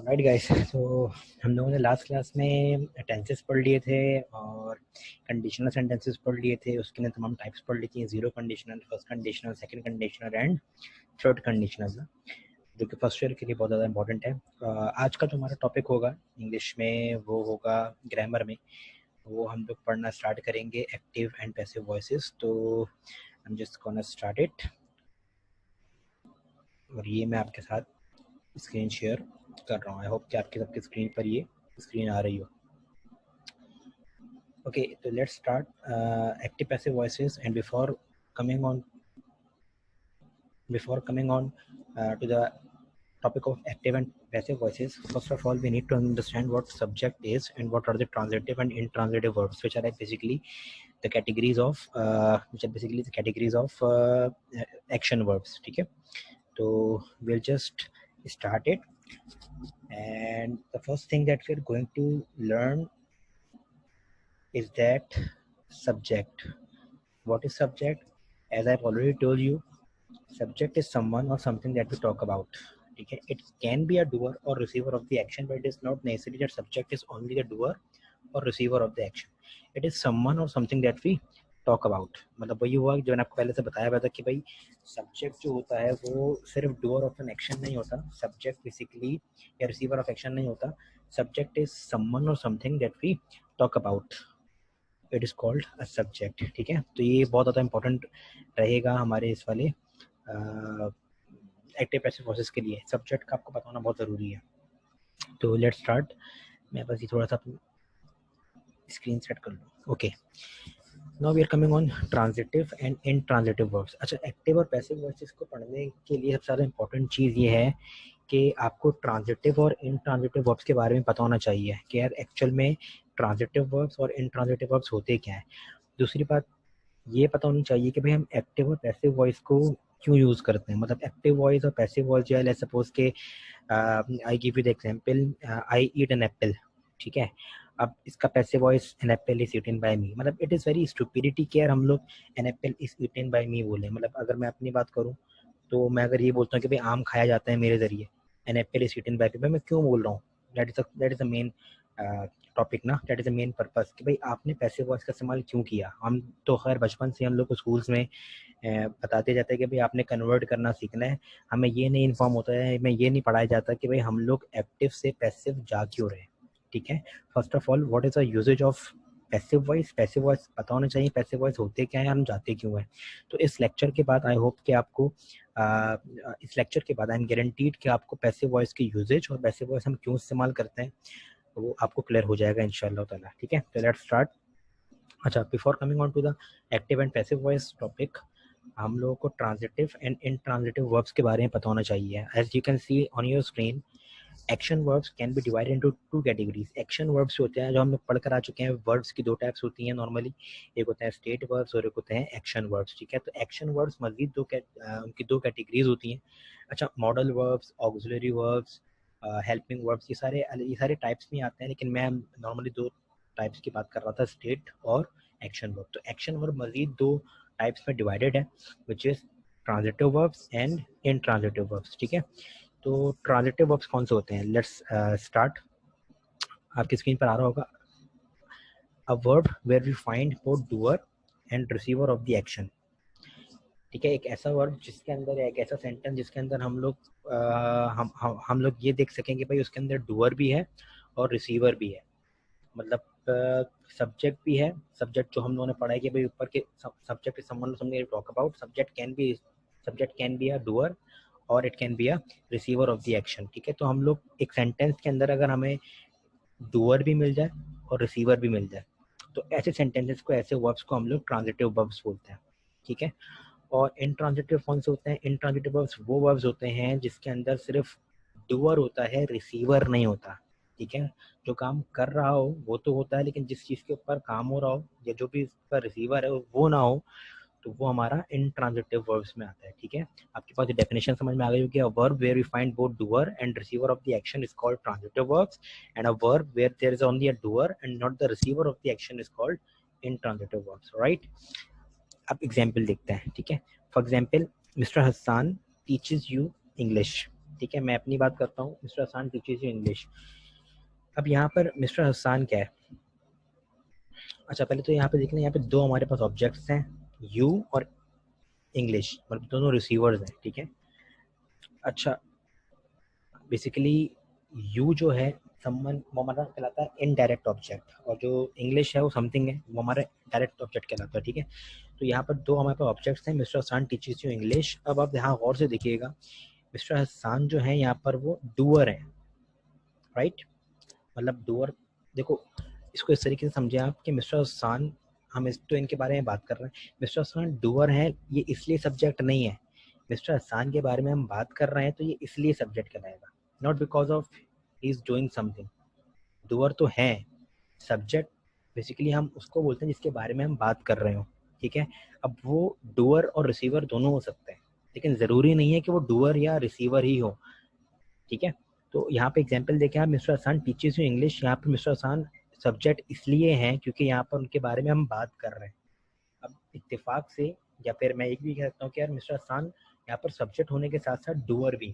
Right guys, तो हम लोगों ने लास्ट क्लास में टेंसेस पढ़ लिए थे और कंडीशनल सेंटेंसेस पढ़ लिए थे। उसके लिए तमाम टाइप्स पढ़ ली थी, zero conditional, first conditional, second conditional and third conditional, जो कि फर्स्ट ईयर के लिए बहुत ज़्यादा इंपॉर्टेंट है। आज का जो हमारा टॉपिक होगा इंग्लिश में वो होगा ग्रामर में। वो हम लोग पढ़ना स्टार्ट करेंगे एक्टिव एंड पैसिव वॉइसेस। तो I am just gonna start it. और ये मैं आपके साथ स्क्रीन शेयर कर रहा हूँ। आई होप कि आपके सबकी स्क्रीन पर ये स्क्रीन आ रही हो। Okay, so let's start active passive voices. And coming on before coming on to the topic of active and passive voices, first of all we need to understand what subject is and what are the transitive and intransitive verbs, which are like basically the categories of action verbs. Okay, so we'll just start it. And the first thing that we're going to learn is that subject. What is subject? As I've already told you, subject is someone or something that we talk about. Okay? It can be a doer or receiver of the action, but it is not necessarily that subject is only the doer or receiver of the action. It is someone or something that we talk about. मतलब वही हुआ जो मैंने आपको पहले से बताया हुआ था कि भाई सब्जेक्ट जो होता है वो सिर्फ डूअर ऑफ एन एक्शन नहीं होता, सब्जेक्ट बेसिकली या रिसीवर ऑफ एक्शन नहीं होता। सब्जेक्ट इज समवन और something that we talk about, it is called a subject. ठीक है, तो ये बहुत ज़्यादा इंपॉर्टेंट रहेगा हमारे इस वाले एक्टिव पैसिव वॉइसेस के लिए। सब्जेक्ट का आपको बताना बहुत ज़रूरी है। तो लेट्स स्टार्ट। मैं बस ये थोड़ा सा स्क्रीन सेट कर लूँ। Okay, now we are coming on transitive and intransitive verbs. अच्छा, एक्टिव और पैसिव वॉइसेस को पढ़ने के लिए सबसे ज़्यादा इंपॉर्टेंट चीज़ ये है कि आपको ट्रांजिटिव और इनट्रांजिटिव वर्ब्स के बारे में पता होना चाहिए कि यार एक्चुअल में ट्रांजिटिव वर्ब्स और इनट्रांजिटिव वर्ब्स होते क्या है। दूसरी बात ये पता होनी चाहिए कि भाई हम एक्टिव और पैसिव वॉइस को क्यों यूज़ करते हैं। मतलब एक्टिव वॉइस और पैसिव वॉइस जो है, लेट्स सपोज के I give you the example, I eat an apple. ठीक है, अब इसका passive voice an apple is eaten by me. मतलब इट इज़ वेरी स्टुपिडिटी कि यार हम लोग an apple is eaten by me बोले। मतलब अगर मैं अपनी बात करूँ तो मैं अगर ये बोलता हूँ कि भाई आम खाया जाता है मेरे ज़रिए, an apple is eaten by me, मैं क्यों बोल रहा हूँ? That is the main topic ना, that is the main purpose कि भाई आपने पैसिव वॉइस का इस्तेमाल क्यों किया। हम तो खैर बचपन से हम लोग को स्कूल्स में बताते जाते हैं कि भाई आपने कन्वर्ट करना सीखना है। हमें ये नहीं इन्फॉर्म होता है, हमें ये नहीं पढ़ाया जाता कि भाई हम लोग एक्टिव से पैसिव जा क्यों रहे। ठीक है, first of all what is the usages of passive voice. Passive voice पता होना चाहिए पैसिव वॉइस होते क्या है, हम जाते क्यों है। तो इस लेक्चर के बाद आई होप कि आपको इस लेक्चर के बाद आई एम गारंटीड कि आपको पैसिव वॉइस की यूजेज और पैसिव वॉइस हम क्यों इस्तेमाल करते हैं वो आपको क्लियर हो जाएगा इंशाल्लाह ताला। ठीक है, तो लेट्स स्टार्ट। अच्छा, before coming on to the active and passive voice topic, हम लोगों को ट्रांजिटिव एंड इनट्रांजिटिव वर्ब्स के बारे में पता होना चाहिए। As you can see on your screen, action verbs can be divided into two categories. Action verbs होते हैं जो हम लोग पढ़कर आ चुके हैं, वर्ब्स की दो टाइप्स होती हैं नॉर्मली, एक होता है स्टेट वर्ब्स और एक होते हैं एक्शन वर्ब्स। ठीक है, तो एक्शन वर्ब्स मजीद उनकी दो कैटेगरीज होती हैं। अच्छा, modal verbs, auxiliary verbs, helping verbs, ये सारे टाइप्स में आते हैं, लेकिन मैं नॉर्मली दो टाइप्स की बात कर रहा था, स्टेट और एक्शन वर्ब। तो एक्शन वर्ब मजीद दो टाइप्स में डिवाइडेड है, which is transitive verbs and intransitive verbs. ठीक है, तो ट्रांजिटिव वर्ब्स कौन से होते हैं? Let's start. आपकी स्क्रीन पर आ रहा होगा, a verb where we find both doer and receiver of the action. ठीक है, एक ऐसा वर्ब जिसके अंदर, एक ऐसा सेंटेंस जिसके अंदर हम लोग हम लोग ये देख सकेंगे भाई उसके अंदर डूअर भी है और रिसीवर भी है। मतलब सब्जेक्ट भी है, सब्जेक्ट जो हम लोगों ने पढ़ा है कि भाई ऊपर के subject is someone something to talk about. Subject can be a doer और it can be a receiver of the action. ठीक है, तो हम लोग एक सेंटेंस के अंदर अगर हमें डूअर भी मिल जाए और रिसीवर भी मिल जाए तो ऐसे सेंटेंसेस को, ऐसे वर्ब्स को हम लोग ट्रांजिटिव वर्ब्स बोलते हैं। ठीक है, और इनट्रांजिटिव कौन से होते हैं? इनट्रांजिटिव वर्ब्स वो वर्ब्स होते हैं जिसके अंदर सिर्फ डूअर होता है, रिसीवर नहीं होता। ठीक है, जो काम कर रहा हो वो तो होता है, लेकिन जिस चीज़ के ऊपर काम हो रहा हो या जो भी इसका रिसीवर है वो ना हो, तो वो हमारा इनट्रांजिटिव वर्ब्स में आता है। ठीक है, आपके पास डेफिनेशन समझ में आ गई होगी। A verb where we find both doer and receiver of the action is called transitive verbs, and a verb where there is only a doer and not the receiver of the action is called intransitive verbs. Right, अब example देखते हैं। ठीक है, for example, mister Hasan teaches you English. ठीक है, मैं अपनी बात करता हूँ, mister Hasan teaches you English. अब यहाँ पर मिस्टर हसन क्या है? अच्छा पहले तो यहाँ पे देख लें, यहाँ पे दो हमारे पास ऑब्जेक्ट्स हैं, यू और इंग्लिश, मतलब दोनों रिसीवर्स हैं, ठीक है। अच्छा बेसिकली यू जो है समवन, वो हमारा कहलाता है इनडायरेक्ट ऑब्जेक्ट, और जो इंग्लिश है वो समथिंग है, वो हमारा डायरेक्ट ऑब्जेक्ट कहलाता है, ठीक है। तो यहाँ पर दो हमारे पास ऑब्जेक्ट्स हैं, mister Hasan teaches you English. अब आप यहाँ गौर से देखिएगा, मिस्टर हसन जो है यहाँ पर वो डूअर है, राइट, मतलब डूअर। देखो इसको इस तरीके से समझे आप कि मिस्टर हसन, हम इस तो इनके बारे में बात कर रहे हैं, मिस्टर हसन डूअर है, ये इसलिए सब्जेक्ट नहीं है। मिस्टर हसन के बारे में हम बात कर रहे हैं तो ये इसलिए सब्जेक्ट कहलाएगा, not because of he is doing something. Doer तो है, सब्जेक्ट बेसिकली हम उसको बोलते हैं जिसके बारे में हम बात कर रहे हो, ठीक है। अब वो डूअर और रिसीवर दोनों हो सकते हैं, लेकिन ज़रूरी नहीं है कि वो डूअर या रिसीवर ही हो, ठीक है। तो यहाँ पे एग्जांपल देखें आप, mister Hasan teaches you English, यहाँ पे मिस्टर हसन सब्जेक्ट इसलिए हैं क्योंकि यहाँ पर उनके बारे में हम बात कर रहे हैं। अब इत्तेफाक से, या फिर मैं एक भी कह सकता हूँ कि यार मिस्टर हसन यहाँ पर सब्जेक्ट होने के साथ साथ डूअर भी,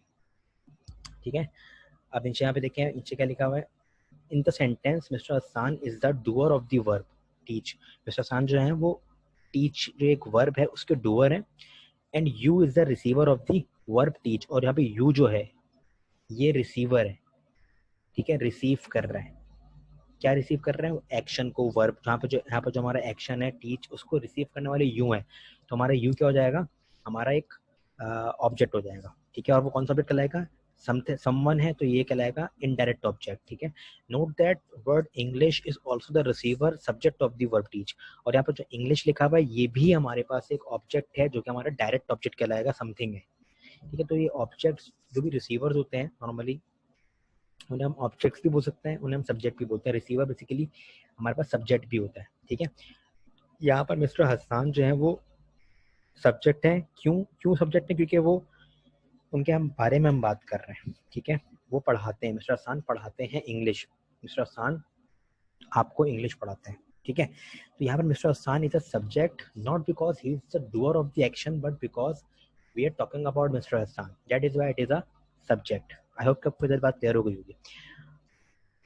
ठीक है। अब नीचे यहाँ पे देखें, नीचे क्या लिखा हुआ है, in the sentence mister Hasan is the doer of the verb teach. Mister Hasan जो है वो टीच जो एक वर्ब है उसके डूअर है, and you is the receiver of the verb teach, और यहाँ पे यू जो है ये रिसीवर है, ठीक है, रिसीव कर रहा है। क्या रिसीव कर रहे हैं? एक्शन को, वर्ब, यहाँ पर जो हमारा एक्शन है टीच, उसको रिसीव करने वाले यू है, तो हमारा यू क्या हो जाएगा? हमारा एक ऑब्जेक्ट हो जाएगा, ठीक है। और वो कौन सा ऑब्जेक्ट कहलाएगा? समवन है तो ये कहलाएगा इनडायरेक्ट ऑब्जेक्ट, ठीक है। Note that word English is also the receiver subject of the verb teach, और यहाँ पर जो इंग्लिश लिखा हुआ है ये भी हमारे पास एक ऑब्जेक्ट है जो कि हमारा डायरेक्ट ऑब्जेक्ट कहलाएगा, समथिंग है, ठीक है। तो ये ऑब्जेक्ट्स जो भी रिसीवर्स होते हैं नॉर्मली, उन्हें हम ऑब्जेक्ट्स भी बोल सकते हैं, उन्हें हम सब्जेक्ट भी बोलते हैं। रिसीवर बेसिकली हमारे पास सब्जेक्ट भी होता है, ठीक है। यहाँ पर मिस्टर हसन जो है वो सब्जेक्ट है, क्यों क्यों सब्जेक्ट है? क्योंकि वो उनके हम बारे में हम बात कर रहे हैं, ठीक है। वो पढ़ाते हैं, मिस्टर हसन पढ़ाते हैं इंग्लिश, मिस्टर हसन आपको इंग्लिश पढ़ाते हैं, ठीक है। तो यहाँ पर mister Hasan is a subject, not because he is the doer of the action, but because we are talking about mister Hasan, that is why it is a subject. I hope कि आपको इधर बात क्लियर हो गई होगी।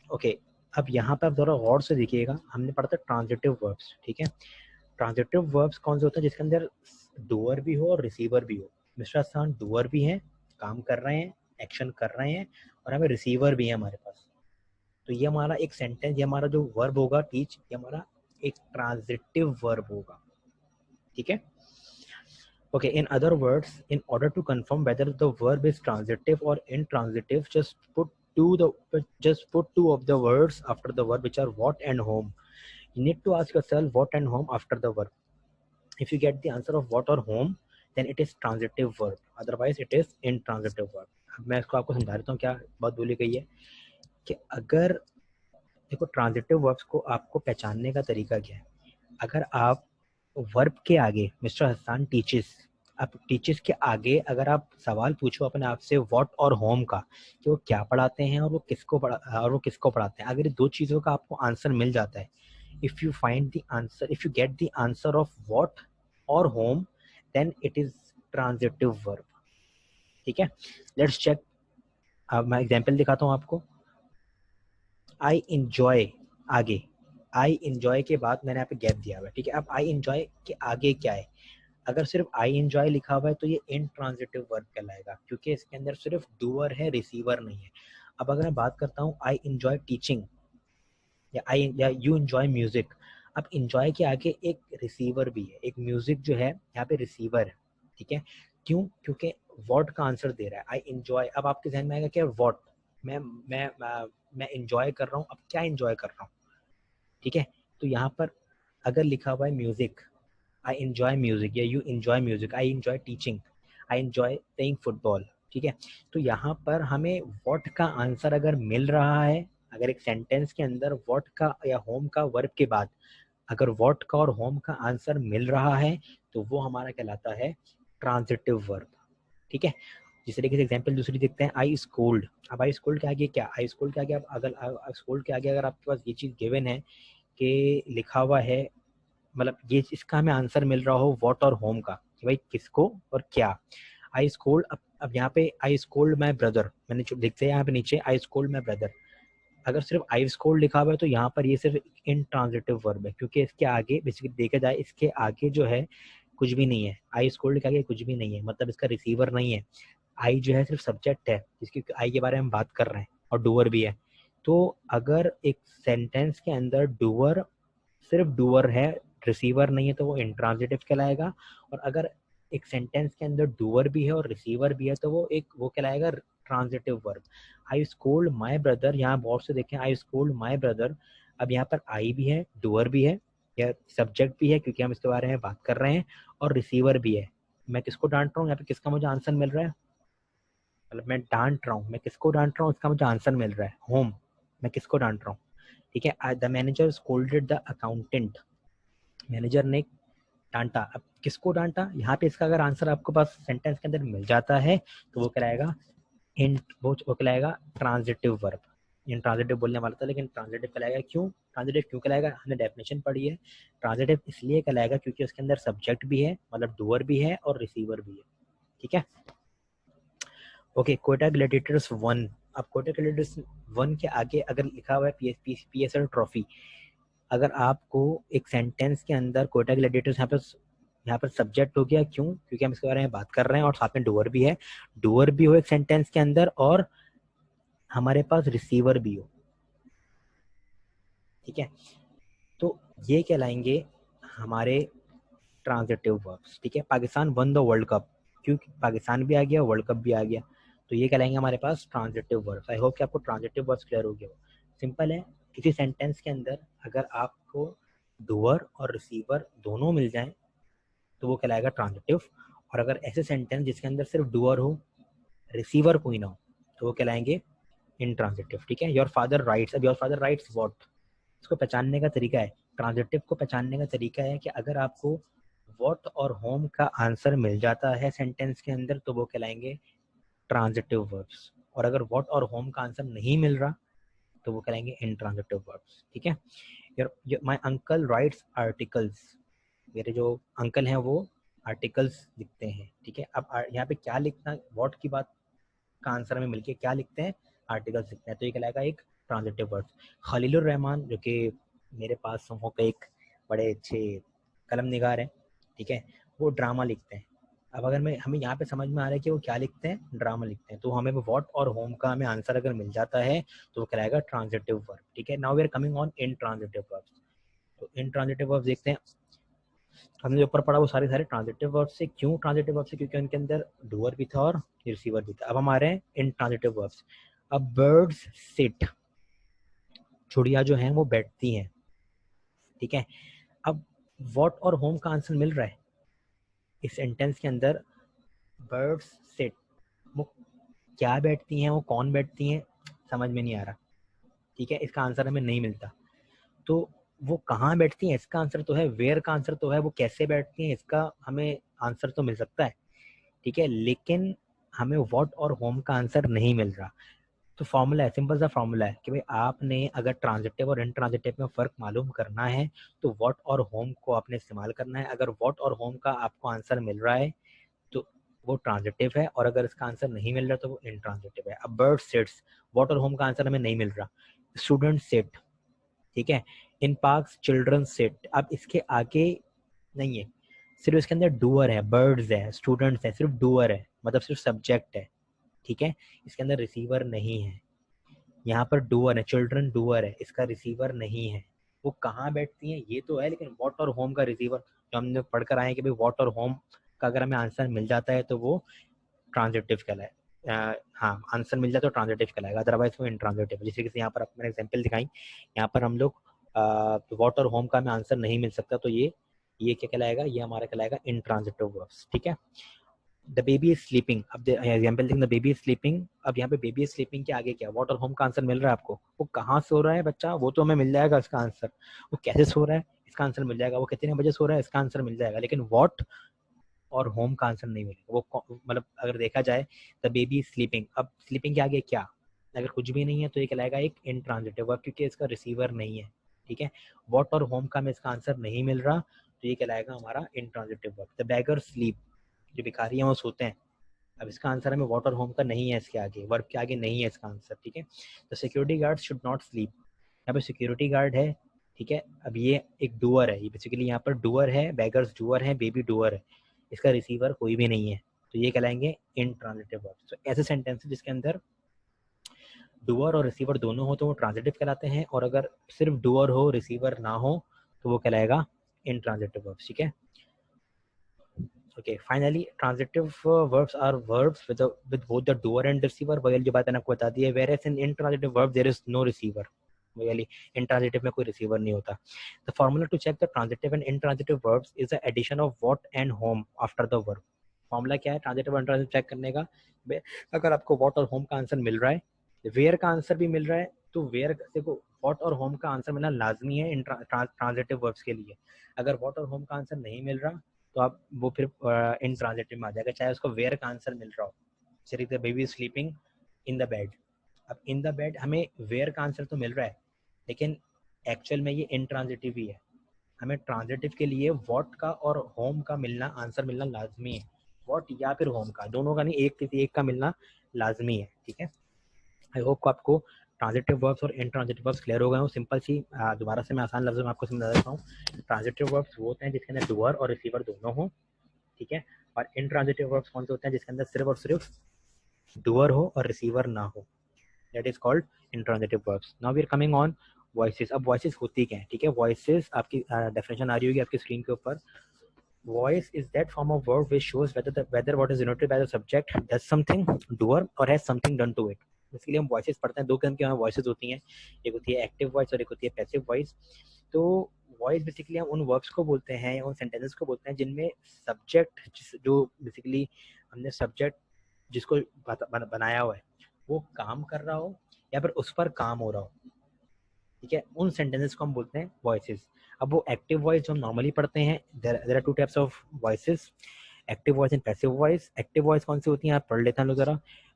ओके अब यहाँ पे आप थोड़ा गौर से देखिएगा, हमने पढ़ा था ट्रांजिटिव वर्ब्स, ठीक है। ट्रांजिटिव वर्ब्स कौन से होते हैं? जिसके अंदर डूअर भी हो और रिसीवर भी हो। मिस्टर हसन डूअर भी हैं, काम कर रहे हैं, एक्शन कर रहे हैं, और हमें रिसीवर भी है हमारे पास। तो ये हमारा एक सेंटेंस, ये हमारा जो वर्ब होगा टीच, ये हमारा एक ट्रांजिटिव वर्ब होगा, ठीक है। Okay, in other words, in order to confirm whether the verb is transitive or intransitive, just put two of the words after the verb, which are what and whom. You need to ask yourself what and whom after the verb. If you get the answer of what or whom, then it is transitive verb. Otherwise, it is intransitive verb. अब मैं इसको आपको समझा देता हूँ क्या बात बोली गई है, कि अगर देखो ट्रांजिटिव वर्ब्स को आपको पहचानने का तरीका क्या है। अगर आप वर्ब के आगे मिस्टर हसन टीचेस, आप टीचेस के आगे अगर आप सवाल पूछो अपने आप से व्हाट और होम का, कि वो क्या पढ़ाते हैं और वो किसको पढ़ाते हैं, अगर ये दो चीज़ों का आपको आंसर मिल जाता है, if you find the answer, if you get the answer of what और whom, then it is transitive verb, ठीक है। Let's check. अब मैं एग्जाम्पल दिखाता हूँ आपको। आई इंजॉय, आगे आई इंजॉय के बाद मैंने यहाँ पे गैप दिया हुआ है, ठीक है। अब आई इंजॉय के आगे क्या है? अगर सिर्फ आई इंजॉय लिखा हुआ है तो ये इंट्रांजिटिव वर्ब कहलाएगा, क्योंकि इसके अंदर सिर्फ डूअर है, रिसीवर नहीं है। अब अगर मैं बात करता हूँ आई इंजॉय टीचिंग, या यू इंजॉय म्यूजिक, अब इंजॉय के आगे एक रिसीवर भी है, एक म्यूजिक जो है यहाँ पे रिसीवर है, ठीक है। क्यों? क्योंकि वॉट का आंसर दे रहा है आई इंजॉय। अब आपके ध्यान में आएगा क्या? वॉट, मैं इंजॉय कर रहा हूँ, अब क्या इंजॉय कर रहा हूँ, ठीक है। तो यहाँ पर अगर लिखा हुआ है म्यूजिक, आई इंजॉय म्यूजिक, या you enjoy music, I enjoy teaching, I enjoy playing football, ठीक है। तो यहाँ पर हमें व्हाट का आंसर अगर मिल रहा है, अगर एक सेंटेंस के अंदर व्हाट का या होम का वर्ब के बाद अगर व्हाट का और होम का आंसर मिल रहा है, तो वो हमारा कहलाता है ट्रांजिटिव वर्ब, ठीक है। जिस तरीके से एग्जाम्पल दूसरी देखते हैं, आई स्कूल्ड। अब आई स्कूल्ड के आगे क्या? आई स्कूल्ड के आगे अगर स्कूल्ड के आगे अगर आपके पास ये चीज़ गिवन है कि लिखा हुआ है, मतलब ये इसका हमें आंसर मिल रहा हो व्हाट और होम का, कि भाई किसको और क्या। आई स्कूल्ड, अब अब यहाँ पे आई स्कोल्ड माई ब्रदर, मैंने जो लिखते हैं यहाँ पे नीचे आई स्कोल्ड माई ब्रदर, अगर सिर्फ आई स्कोल्ड लिखा हुआ है तो यहाँ पर ये सिर्फ इन ट्रांजिटिव वर्ब है, क्योंकि इसके आगे बेसिकली देखा जाए इसके आगे जो है कुछ भी नहीं है, आई स्कोल्ड के आगे कुछ भी नहीं है, मतलब इसका रिसीवर नहीं है। आई जो है सिर्फ सब्जेक्ट है, जिसकी आई के बारे में बात कर रहे हैं, और डूअर भी है। तो अगर एक सेंटेंस के अंदर डूअर सिर्फ डूअर है, रिसीवर नहीं है, तो वो इंट्रांजिटिव कहलाएगा। और अगर एक सेंटेंस के अंदर डूअर भी है और रिसीवर भी है तो वो कहलाएगा transitive verb. I scold my brother, यहाँ बहुत से देखें आई स्कोल्ड माई ब्रदर, अब यहाँ पर आई भी है, डूअर भी है, या सब्जेक्ट भी है क्योंकि हम इसके बारे में बात कर रहे हैं, और रिसीवर भी है। मैं किसको डांट रहा हूँ यहाँ पे, किसका मुझे आंसर मिल रहा है, मतलब मैं डांट रहा हूँ, मैं किसको डांट रहा हूँ, इसका मुझे आंसर मिल रहा है होम, मैं किसको डांट रहा हूँ। ठीक है, the manager scolded the accountant, manager ने डांटा। अब किसको डांटा, यहाँ पे इसका अगर आंसर आपको पास सेंटेंस के अंदर मिल जाता है तो वो कहलाएगा वो कहलाएगा ट्रांजिटिव वर्ब। ट्रांजिटिव बोलने वाला था लेकिन ट्रांजिटिव कहलाएगा, क्यों ट्रांजिटिव क्यों कहलाएगा, हमने डेफिनेशन पढ़ी है। ट्रांजिटिव इसलिए कहलाएगा क्योंकि उसके अंदर सब्जेक्ट भी है, मतलब डूअर भी है और रिसीवर भी है। ठीक है, ओके। कोटा ग्लैडिएटर्स 1, अब कोटा ग्लैडिएटर्स 1 के आगे अगर लिखा हुआ है PSL ट्रॉफी, अगर आपको एक सेंटेंस के अंदर कोटा ग्लैडिएटर्स यहाँ पर सब्जेक्ट हो गया, क्यों, क्योंकि हम इसके बारे में बात कर रहे हैं और साथ में डूअर भी है, डूअर भी हो एक सेंटेंस के अंदर और हमारे पास रिसीवर भी हो। ठीक है, तो ये कहलाएंगे हमारे ट्रांजिटिव वर्ब्स। ठीक है, Pakistan one the world cup, क्योंकि पाकिस्तान भी आ गया, वर्ल्ड कप भी आ गया, तो ये कहलाएंगे हमारे पास ट्रांजिटिव वर्ब्स। आई होप कि आपको ट्रांजिटिव वर्ब्स क्लियर हो गया हो। सिंपल है, किसी सेंटेंस के अंदर अगर आपको डूअर और रिसीवर दोनों मिल जाएं तो वो कहलाएगा ट्रांजिटिव, और अगर ऐसे सेंटेंस जिसके अंदर सिर्फ डूअर हो, रिसीवर कोई ना हो, तो वो कहलाएंगे इंट्रांजिटिव। ठीक है, योर फादर राइट्स, अब योर फादर राइट्स व्हाट, इसको पहचानने का तरीका है, ट्रांजिटिव को पहचानने का तरीका है कि अगर आपको व्हाट और होम का आंसर मिल जाता है सेंटेंस के अंदर तो वो कहलाएंगे ट्रांजिटिव वर्ब्स, और अगर व्हाट और होम का आंसर नहीं मिल रहा तो वो कहलाएंगे इंट्रांजिटिव वर्ब्स। ठीक है, माय अंकल राइट्स आर्टिकल्स, मेरे जो अंकल हैं वो आर्टिकल्स लिखते हैं। ठीक है, अब यहाँ पे क्या लिखना, व्हाट की बात का आंसर में मिलके क्या लिखते हैं, आर्टिकल्स लिखते हैं, तो ये कहलाएगा एक ट्रांजिटिव वर्ब। खलीलुर रहमान जो कि मेरे पास समूह के एक बड़े अच्छे कलम निगार हैं, ठीक है, वो ड्रामा लिखते हैं। अब अगर मैं हमें यहाँ पे समझ में आ रहा है कि वो क्या लिखते हैं, ड्रामा लिखते हैं, तो हमें व्हाट और होम का हमें आंसर अगर मिल जाता है तो वो कहलाएगा ट्रांजिटिव वर्ब। ठीक है, now we are coming on intransitive verbs. तो इन ट्रांजिटिव वर्ब्स देखते हैं, हमने जो ऊपर पढ़ा वो सारे सारे ट्रांजिटिव वर्ब्स से। क्यों ट्रांजिटिव वर्ब्स से, क्योंकि उनके अंदर डूअर भी था और रिसीवर भी था। अब हम आ रहे हैं इन ट्रांजिटिव वर्ब्स। अब बर्ड्स सिट, चिड़िया जो हैं वो बैठती हैं। ठीक है, अब व्हाट और होम का आंसर मिल रहा है इस सेंटेंस के अंदर, बर्ड्स सिट, वो क्या बैठती हैं, वो कौन बैठती हैं, समझ में नहीं आ रहा। ठीक है, इसका आंसर हमें नहीं मिलता। तो वो कहाँ बैठती हैं इसका आंसर तो है, वेयर का आंसर तो है, वो कैसे बैठती हैं इसका हमें आंसर तो मिल सकता है। ठीक है, लेकिन हमें व्हाट और होम का आंसर नहीं मिल रहा। तो फॉर्मूला है, सिंपल सा फॉर्मूला है कि भाई आपने अगर ट्रांजिटिव और इंट्रांजिटिव में फ़र्क मालूम करना है तो व्हाट और होम को आपने इस्तेमाल करना है। अगर व्हाट और होम का आपको आंसर मिल रहा है तो वो ट्रांजिटिव है, और अगर इसका आंसर नहीं मिल रहा तो वो इंट्रांजिटिव है। अब बर्ड सिट्स, व्हाट और होम का आंसर हमें नहीं मिल रहा, स्टूडेंट सिट। ठीक है, इन पार्क्स चिल्ड्रन सिट, अब इसके आगे नहीं है, सिर्फ इसके अंदर डूअर है, बर्ड्स है, स्टूडेंट्स है, सिर्फ डूअर है, मतलब सिर्फ सब्जेक्ट है। ठीक है, इसके अंदर रिसीवर नहीं है, यहाँ पर डूअर है, चिल्ड्रन डूअर है, इसका रिसीवर नहीं है। वो कहाँ बैठती हैं ये तो है, लेकिन व्हाट और होम का रिसीवर जो हमने पढ़कर आए हैं कि भाई व्हाट और होम का अगर हमें आंसर मिल जाता है तो वो ट्रांजिटिव कहलाए, हाँ आंसर मिल जाए तो ट्रांजिटिव कहलाएगा, अदरवाइज वो इंट्रांजिटिव। जैसे कि यहाँ पर मैंने एग्जाम्पल दिखाई, यहाँ पर हम लोग व्हाट और होम का हमें आंसर नहीं मिल सकता, तो ये क्या कहलाएगा, ये हमारा कहलाएगा इंट्रांजिटिव वर्ब्स। ठीक है, द बेबी इज स्लीपिंग, अब एग्जाम्पल देखें, द बेबी इज स्लीपिंग, अब यहाँ पे बेबी इज स्लीपिंग के आगे क्या, व्हाट और होम का आंसर मिल रहा है आपको, वो कहाँ सो रहा है बच्चा, वो तो हमें मिल जाएगा इसका आंसर, वो कैसे सो रहा है इसका आंसर मिल जाएगा, वो कितने बजे सो रहा है इसका आंसर मिल जाएगा, लेकिन व्हाट और होम का आंसर नहीं मिलेगा। वो मतलब अगर देखा जाए द बेबी इज स्लीपिंग, अब स्लीपिंग के आगे क्या, अगर कुछ भी नहीं है तो ये कहलाएगा एक इंट्रांजिटिव वर्ब क्योंकि इसका रिसीवर नहीं है। ठीक है, व्हाट और होम का हमें इसका आंसर नहीं मिल रहा तो ये कहलाएगा हमारा intransitive verb. The bagger sleep, जो भिखारी हैं वो सोते हैं, अब इसका आंसर हमें वॉट और होम का नहीं है, इसके आगे वर्ब के आगे नहीं है इसका आंसर, ठीक है। तो security guard should not sleep, यहाँ पे सिक्योरिटी गार्ड है, ठीक है। अब ये एक डूअर है, ये बेसिकली यहाँ पर डूअर है, बैगर्स डूअर है, बेबी डूअर है, इसका रिसीवर कोई भी नहीं है, तो ये कहलाएंगे इंट्रांजिटिव वर्ब्स। तो ऐसे सेंटेंस जिसके अंदर डूअर और रिसीवर दोनों हो तो वो ट्रांजिटिव कहलाते हैं, और अगर सिर्फ डूअर हो रिसीवर ना हो तो वो कहलाएगा इंट्रांजिटिव वर्ब्स, ठीक है। Okay, finally transitive verbs are verbs with both the doer and receiver, वही जो बात मैंने आपको बता दी है। Whereas in intransitive verb there is no receiver, वही इंट्रांजिटिव में कोई रिसीवर नहीं होता। The formula to check the transitive and intransitive verbs is the addition of what and whom after the verb. Formula क्या है transitive और intransitive check करने का? अगर आपको व्हाट और होम का आंसर मिल रहा है, वेयर का आंसर भी मिल रहा है, तो वेयर देखो व्हाट और होम का आंसर मिलना लाजमी है ट्रांजिटिव वर्ब्स के लिए। अगर व्हाट और होम का आंसर नहीं मिल रहा तो आप वो फिर इन ट्रांजिटिव में आ जाएगा, चाहे उसको वेयर का आंसर मिल रहा हो। चलिए the baby is sleeping in the bed, अब इन द बेड हमें वेयर का आंसर तो मिल रहा है, लेकिन एक्चुअल में ये इंट्रांजिटिव ही है। हमें ट्रांजिटिव के लिए व्हाट का और होम का मिलना, आंसर मिलना लाजमी है। व्हाट या फिर होम का, दोनों का नहीं, एक का मिलना लाजमी है, ठीक है। आई होप आपको ट्रांजिटिव वर्ब्स और इंट्रांजिटिव वर्ब्स क्लियर हो गए हो। सिंपल सी दोबारा से मैं आसान लफ्ज़ों में आपको समझा देता हूँ। ट्रांजिटिव वर्ब्स वो होते हैं जिसके अंदर डूअर और रिसीवर दोनों हो, ठीक है। और इंट्रांजिटिव वर्ब्स कौन से होते हैं? जिसके अंदर सिर्फ और सिर्फ डूअर हो और रिसीवर ना हो, that is called intransitive verbs. Now we are coming on voices. अब वॉइसेस होती क्या है, ठीक है। वॉइसेस आपकी डेफिनेशन आ रही होगी आपकी स्क्रीन के ऊपर। Voice is that form of verb which shows whether what is denoted by the subject does something, doer, or has something done to it. इसके लिए हम वॉइसेस पढ़ते हैं, दो किस्म की हमारी वॉइसेस होती हैं, एक होती है एक्टिव वॉइस और एक होती है पैसिव वॉइस। तो वॉइस बेसिकली हम उन वर्ब्स को बोलते हैं, उन सेंटेंसेस को बोलते हैं जिनमें सब्जेक्ट जो बेसिकली हमने सब्जेक्ट जिसको बनाया हुआ है वो काम कर रहा हो या फिर उस पर काम हो रहा हो, ठीक है। उन सेंटेंसेस को हम बोलते हैं वॉइसेस। अब वो एक्टिव वॉइस जो हम नॉर्मली पढ़ते हैं, there are two types of voices, active voice and passive voice. Active voice कौन सी होती है आप पढ़ लेते हैं लोग जरा।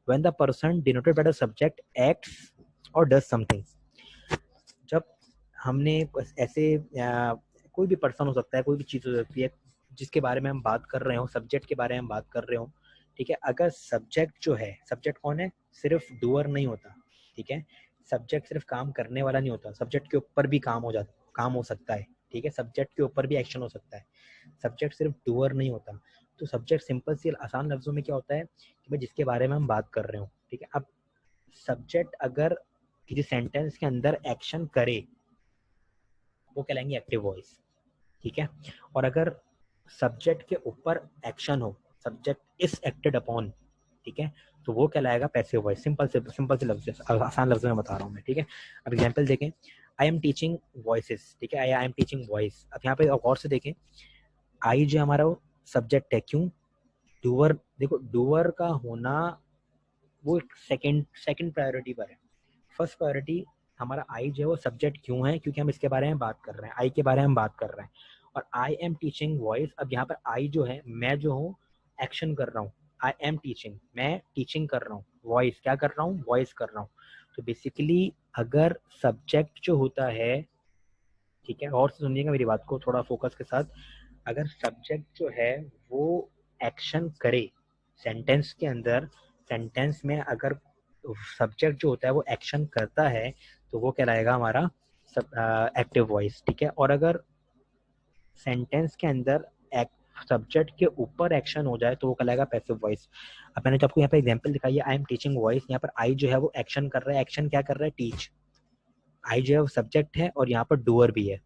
When the person denoted by the subject acts और डज समथिंग। जब हमने ऐसे कोई भी पर्सन हो सकता है, कोई भी चीज़ हो सकती है जिसके बारे में हम बात कर रहे हो, सब्जेक्ट के बारे में हम बात कर रहे हो, ठीक है। अगर सब्जेक्ट जो है, सब्जेक्ट कौन है? सिर्फ डूअर नहीं होता, ठीक है। सब्जेक्ट सिर्फ काम करने वाला नहीं होता, सब्जेक्ट के ऊपर भी काम हो सकता है, ठीक है। सब्जेक्ट के ऊपर भी एक्शन हो सकता है, सब्जेक्ट सिर्फ डूअर नहीं होता। तो सब्जेक्ट सिंपल सी आसान लफ्जों में क्या होता है कि भाई जिसके बारे में हम बात कर रहे हो, ठीक है। अब सब्जेक्ट अगर किसी सेंटेंस के अंदर एक्शन करे वो कहलाएंगे एक्टिव वॉइस, ठीक है। और अगर सब्जेक्ट के ऊपर एक्शन हो, सब्जेक्ट इज एक्टेड अपॉन, ठीक है, तो वो कहलाएगा पैसिव वॉइस। सिंपल से लफ्ज, आसान लफ्जों में बता रहा हूँ मैं, ठीक है। अब एग्जांपल देखें, आई एम टीचिंग वॉइसेस, ठीक है, आई एम टीचिंग वॉइस। अब यहाँ पे और से देखें, आई जो हमारा सब्जेक्ट है, क्यों? डूअर, देखो डूअर का होना वो सेकंड प्रायोरिटी पर है। फर्स्ट प्रायोरिटी हमारा आई जो है वो सब्जेक्ट क्यों है? क्योंकि हम इसके बारे में बात कर रहे हैं, आई के बारे में बात कर रहे हैं। और आई एम टीचिंग वॉइस, अब यहाँ पर आई जो है, मैं जो हूँ एक्शन कर रहा हूँ, आई एम टीचिंग, मैं टीचिंग कर रहा हूँ, वॉइस क्या कर रहा हूँ? वॉइस कर रहा हूँ। तो बेसिकली अगर सब्जेक्ट जो होता है, ठीक है, और सुनिएगा मेरी बात को थोड़ा फोकस के साथ, अगर सब्जेक्ट जो है वो एक्शन करे सेंटेंस के अंदर, सेंटेंस में अगर सब्जेक्ट जो होता है वो एक्शन करता है तो वो कहलाएगा हमारा एक्टिव वॉइस, ठीक है। और अगर सेंटेंस के अंदर सब्जेक्ट के ऊपर एक्शन हो जाए तो वो कहलाएगा पैसिव वॉइस। अब मैंने तो आपको यहाँ पे एग्जांपल दिखाई है, आई एम टीचिंग वॉइस, यहाँ पर आई जो है वो एक्शन कर रहा है, एक्शन क्या कर रहा है? टीच। आई जो है वो सब्जेक्ट है और यहाँ पर डूअर भी है,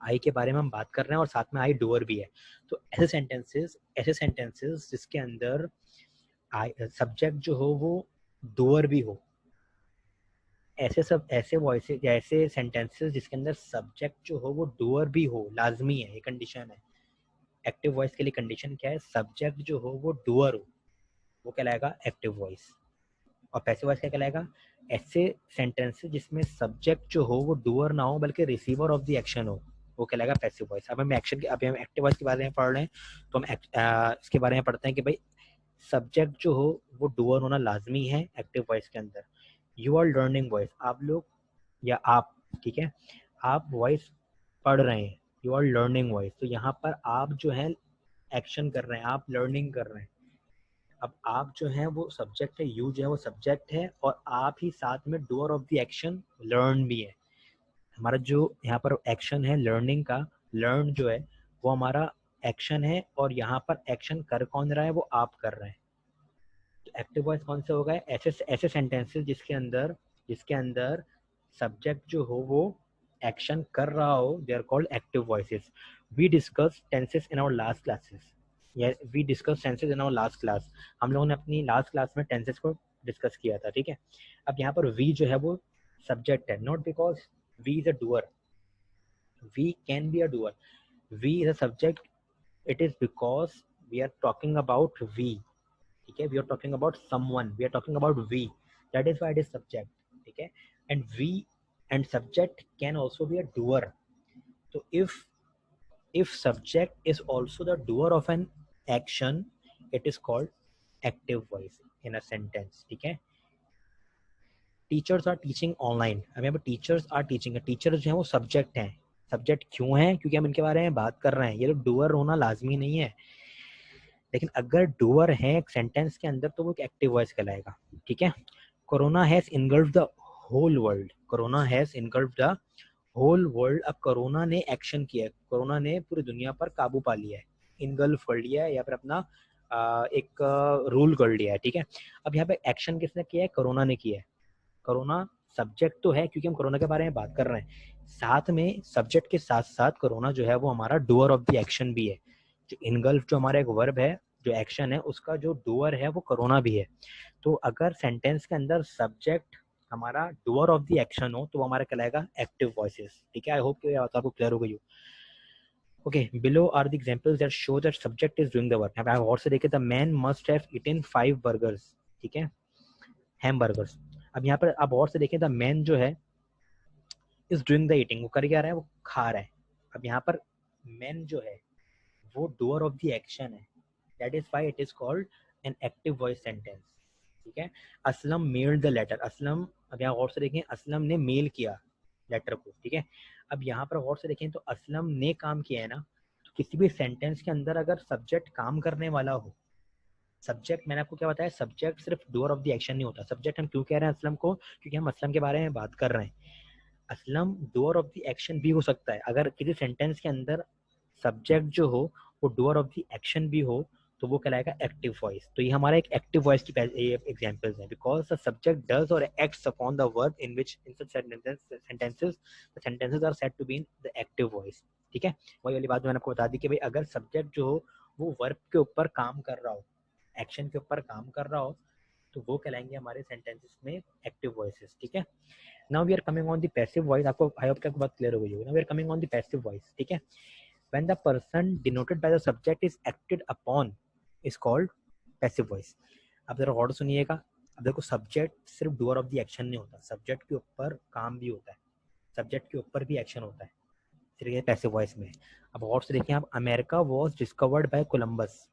आई के बारे में हम बात कर रहे हैं और साथ में आई डूअर भी है। तो ऐसे सेंटेंसेस जिसके अंदर आई सब्जेक्ट जो हो वो डूअर भी हो, ऐसे वॉइसेस, ऐसे सेंटेंसेस जिसके अंदर सब्जेक्ट जो हो वो डूअर भी हो, लाजमी है, ये कंडीशन है। एक्टिव वॉइस के लिए कंडीशन क्या है? सब्जेक्ट जो हो वो डूअर हो, वो कहलाएगा एक्टिव वॉइस। और पैसिव वॉइस क्या कहलाएगा? ऐसे सेंटेंसेस जिसमें सब्जेक्ट जो हो वो डूअर ना हो बल्कि रिसीवर ऑफ द एक्शन हो, वो कहलाएगा पैसिव वॉइस। अब हम एक्शन के, अभी हम एक्टिव वॉइस के बारे में पढ़ रहे हैं तो हम इसके बारे में पढ़ते हैं कि भाई सब्जेक्ट जो हो वो डूअर होना लाजमी है एक्टिव वॉइस के अंदर। यू आर लर्निंग वॉइस, आप लोग या आप, ठीक है, आप वॉइस पढ़ रहे हैं, यू आर लर्निंग वॉइस। तो यहाँ पर आप जो है एक्शन कर रहे हैं, आप लर्निंग कर रहे हैं। अब आप जो है वो सब्जेक्ट है, यू जो है वो सब्जेक्ट है, और आप ही साथ में doer of the action learn भी है। हमारा जो यहाँ पर एक्शन है लर्निंग का, लर्न जो है वो हमारा एक्शन है, और यहाँ पर एक्शन कर कौन रहा है, वो आप कर रहे हैं। तो एक्टिव वॉइस कौन सा होगा, ऐसे ऐसे सेंटेंसेस जिसके अंदर सब्जेक्ट जो हो वो एक्शन कर रहा हो, they are called active voices. We discuss tenses in our last classes, या we discuss tenses in our last class. हम लोगों ने अपनी लास्ट क्लास में टेंसेस को डिस्कस किया था, ठीक है। अब यहाँ पर वी जो है वो सब्जेक्ट है, not because we is a doer, we can be a doer, we is a subject, it is because we are talking about we, ठीक है, we are talking about someone, we are talking about we, that is why it is subject, ठीक है। and we and subject can also be a doer, so if subject is also the doer of an action, it is called active voice in a sentence, ठीक है। Teachers are teaching online, अब यहाँ पर teachers are teaching, teachers जो है वो subject हैं। Subject क्यों है, क्योंकि हम इनके बारे में बात कर रहे हैं, ये लोग डूअर होना लाजमी नहीं है, लेकिन अगर डूअर है एक सेंटेंस के अंदर तो वो एक एक्टिव वॉइस कहलाएगा, ठीक है। Corona has engulfed the whole world, corona has engulfed the whole world. अब कोरोना ने एक्शन किया है, कोरोना ने पूरी दुनिया पर काबू पा लिया है, इनगल्फ कर लिया है, या फिर अपना एक रूल कर लिया है, ठीक है। अब यहाँ पे एक्शन किसने किया है, कोरोना ने किया है। कोरोना सब्जेक्ट तो है क्योंकि हम कोरोना के बारे में बात कर रहे हैं, साथ में सब्जेक्ट के साथ साथ कोरोना जो है वो हमारा डूअर ऑफ द एक्शन भी है। जो इनगल्फ जो हमारा एक वर्ब है, जो एक्शन है, उसका जो डूअर है वो कोरोना भी है। तो अगर सेंटेंस के अंदर सब्जेक्ट हमारा डूअर ऑफ द एक्शन हो तो वो हमारा कहलाएगा एक्टिव वॉइसेस, ठीक है। आई होप कि ये बात आपको क्लियर हो गई हो। Okay, below are the examples that show that subject is doing the work. यहाँ पे आप और से देखें, the man must have eaten 5 burgers, ठीक है, हैमबर्गर्स। अब यहाँ पर आप और से देखें, द मैन जो है इज डूइंग द ईटिंग, वो कर क्या रहा है, वो खा रहा है। अब यहाँ पर मैन जो है वो डूअर ऑफ द एक्शन है, that is why it is called an active voice sentence, ठीक है। Aslam mailed the letter, Aslam, अब यहाँ और से देखें, असलम ने मेल किया लेटर को, ठीक है। अब यहाँ पर और से देखें तो असलम ने काम किया है ना, तो किसी भी सेंटेंस के अंदर अगर सब्जेक्ट काम करने वाला हो, सब्जेक्ट मैंने आपको क्या बताया, सब्जेक्ट सिर्फ डूअर ऑफ द एक्शन नहीं होता। सब्जेक्ट हम क्यों कह रहे हैं असलम को, क्योंकि हम असलम के बारे में बात कर रहे हैं। Aslam doer of the action भी हो सकता है, अगर किसी सेंटेंस के अंदर सब्जेक्ट जो हो वो डूअर ऑफ द एक्शन भी हो तो वो कहलाएगा एक्टिव वॉइस। तो ये हमारा एक एक्टिव वॉइस की एग्जांपल्स हैं, बिकॉज द सब्जेक्ट डज और acts upon the verb in which in such sentences are said to be in the active voice, ठीक है। वही वाली बात मैंने आपको बता दी कि भाई अगर सब्जेक्ट जो हो वो वर्ब के ऊपर काम कर रहा हो, एक्शन के ऊपर काम कर रहा हो, तो वो कहलाएंगे हमारे सेंटेंसेस में एक्टिव वॉइसेस, ठीक है। Now we are coming on the passive voice, आपको आई होप कि आपको बात क्लियर हो गई होगी। Now we are coming on the passive voice, ठीक है। When the person denoted by the subject is acted upon is called passive voice। अब जरा और सुनिएगा, अब देखो सब्जेक्ट सिर्फ डूअर ऑफ द एक्शन नहीं होता, सब्जेक्ट के ऊपर काम भी होता है, सब्जेक्ट के ऊपर भी एक्शन होता है, सिर्फ पैसिव वॉइस में। अब और से देखें आप, America was discovered by Columbus.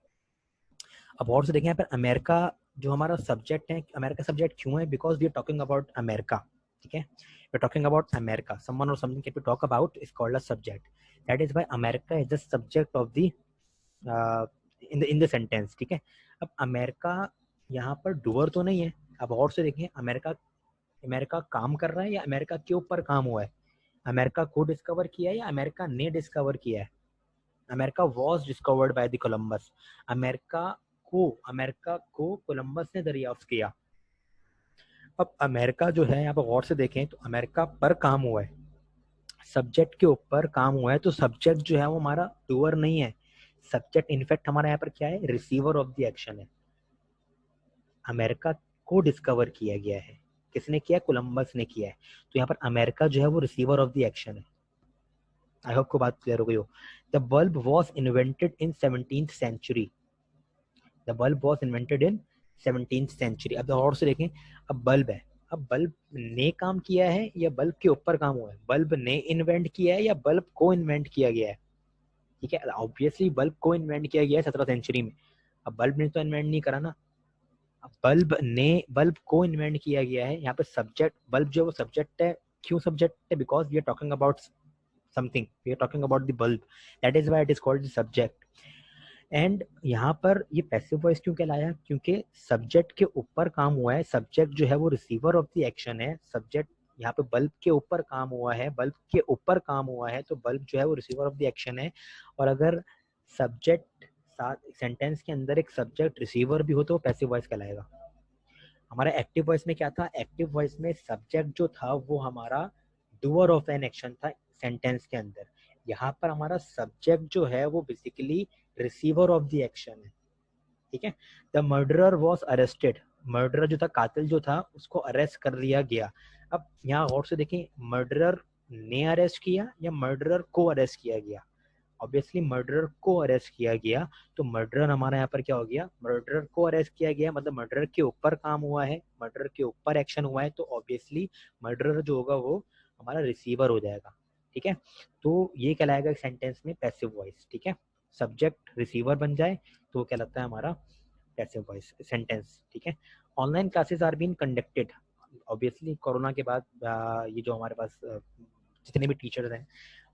अब और से देखें यहाँ पर अमेरिका जो हमारा सब्जेक्ट है, अमेरिका सब्जेक्ट क्यों है, because we are talking about America, ठीक है। We are talking about America, someone और something can be talk about is called a subject, that is why America is the subject of the in the sentence, ठीक है। अब America यहाँ पर doer तो नहीं है। अब और से देखें, अमेरिका अमेरिका काम कर रहा है या अमेरिका के ऊपर काम हुआ है, अमेरिका को डिस्कवर किया है या अमेरिका ने डिस्कवर किया है। America was discovered by the Columbus, America को कोलंबस ने दरियाफ्त किया। अब अमेरिका जो है यहाँ पर गौर से देखें तो अमेरिका पर काम हुआ है, सब्जेक्ट के ऊपर काम हुआ है, तो सब्जेक्ट जो है वो हमारा डूअर नहीं है, सब्जेक्ट इनफैक्ट हमारा यहाँ पर क्या है, रिसीवर ऑफ द एक्शन है। अमेरिका को डिस्कवर किया गया है, किसने किया, कोलंबस ने किया है, तो यहाँ पर अमेरिका जो है वो रिसीवर ऑफ द एक्शन है। आई होप को बात क्लियर हो गई हो। The bulb was invented in 17th century, the bulb was invented in 17th century. अब और से देखें, अब बल्ब है, अब बल्ब ने काम किया है या बल्ब के ऊपर काम हुआ है, बल्ब ने इन्वेंट किया है या बल्ब को इन्वेंट किया गया है, ठीक है। ऑब्वियसली बल्ब को इन्वेंट किया गया है 17th सेंचुरी में, अब बल्ब ने तो इन्वेंट नहीं करा ना, बल्ब को इन्वेंट किया गया है। यहाँ पे सब्जेक्ट बल्ब जो वो सब्जेक्ट है, क्यों सब्जेक्ट है, because we are talking about something, we are talking about the bulb, that is why it is called the subject. And यहाँ पर ये पैसिव वॉइस क्यों कहलाया, क्योंकि सब्जेक्ट के ऊपर काम हुआ है, सब्जेक्ट जो है वो रिसीवर ऑफ द एक्शन है, सब्जेक्ट यहाँ पे बल्ब के ऊपर काम हुआ है, बल्ब के ऊपर काम हुआ है, तो बल्ब जो है वो रिसीवर ऑफ द एक्शन है। और अगर सब्जेक्ट साथ सेंटेंस के अंदर एक सब्जेक्ट रिसीवर भी हो तो पैसिव वॉइस कहलाएगा। हमारा एक्टिव वॉइस में क्या था, एक्टिव वॉइस में सब्जेक्ट जो था वो हमारा डूअर ऑफ एन एक्शन था सेंटेंस के अंदर। यहाँ पर हमारा सब्जेक्ट जो है वो basically receiver of the action है, ठीक है। The murderer was arrested, murderer जो था, कातिल जो था, उसको अरेस्ट कर लिया गया। अब यहाँ और से देखें, मर्डरर ने अरेस्ट किया या मर्डरर को अरेस्ट किया गया, ऑब्वियसली मर्डरर को अरेस्ट किया गया। तो मर्डरर हमारा यहाँ पर क्या हो गया, मर्डरर को अरेस्ट किया गया, मतलब मर्डरर के ऊपर काम हुआ है, मर्डरर के ऊपर एक्शन हुआ है, तो ऑब्वियसली मर्डरर जो होगा वो हमारा रिसीवर हो जाएगा, ठीक है। तो ये कहलाएगा सेंटेंस में पैसिव वॉइस, ठीक है। सब्जेक्ट रिसीवर बन जाए तो वो कहलाता है हमारा पैसिव वॉइस सेंटेंस, ठीक है। Online classes are been conducted, obviously corona के बाद ये जो हमारे पास जितने भी टीचर्स हैं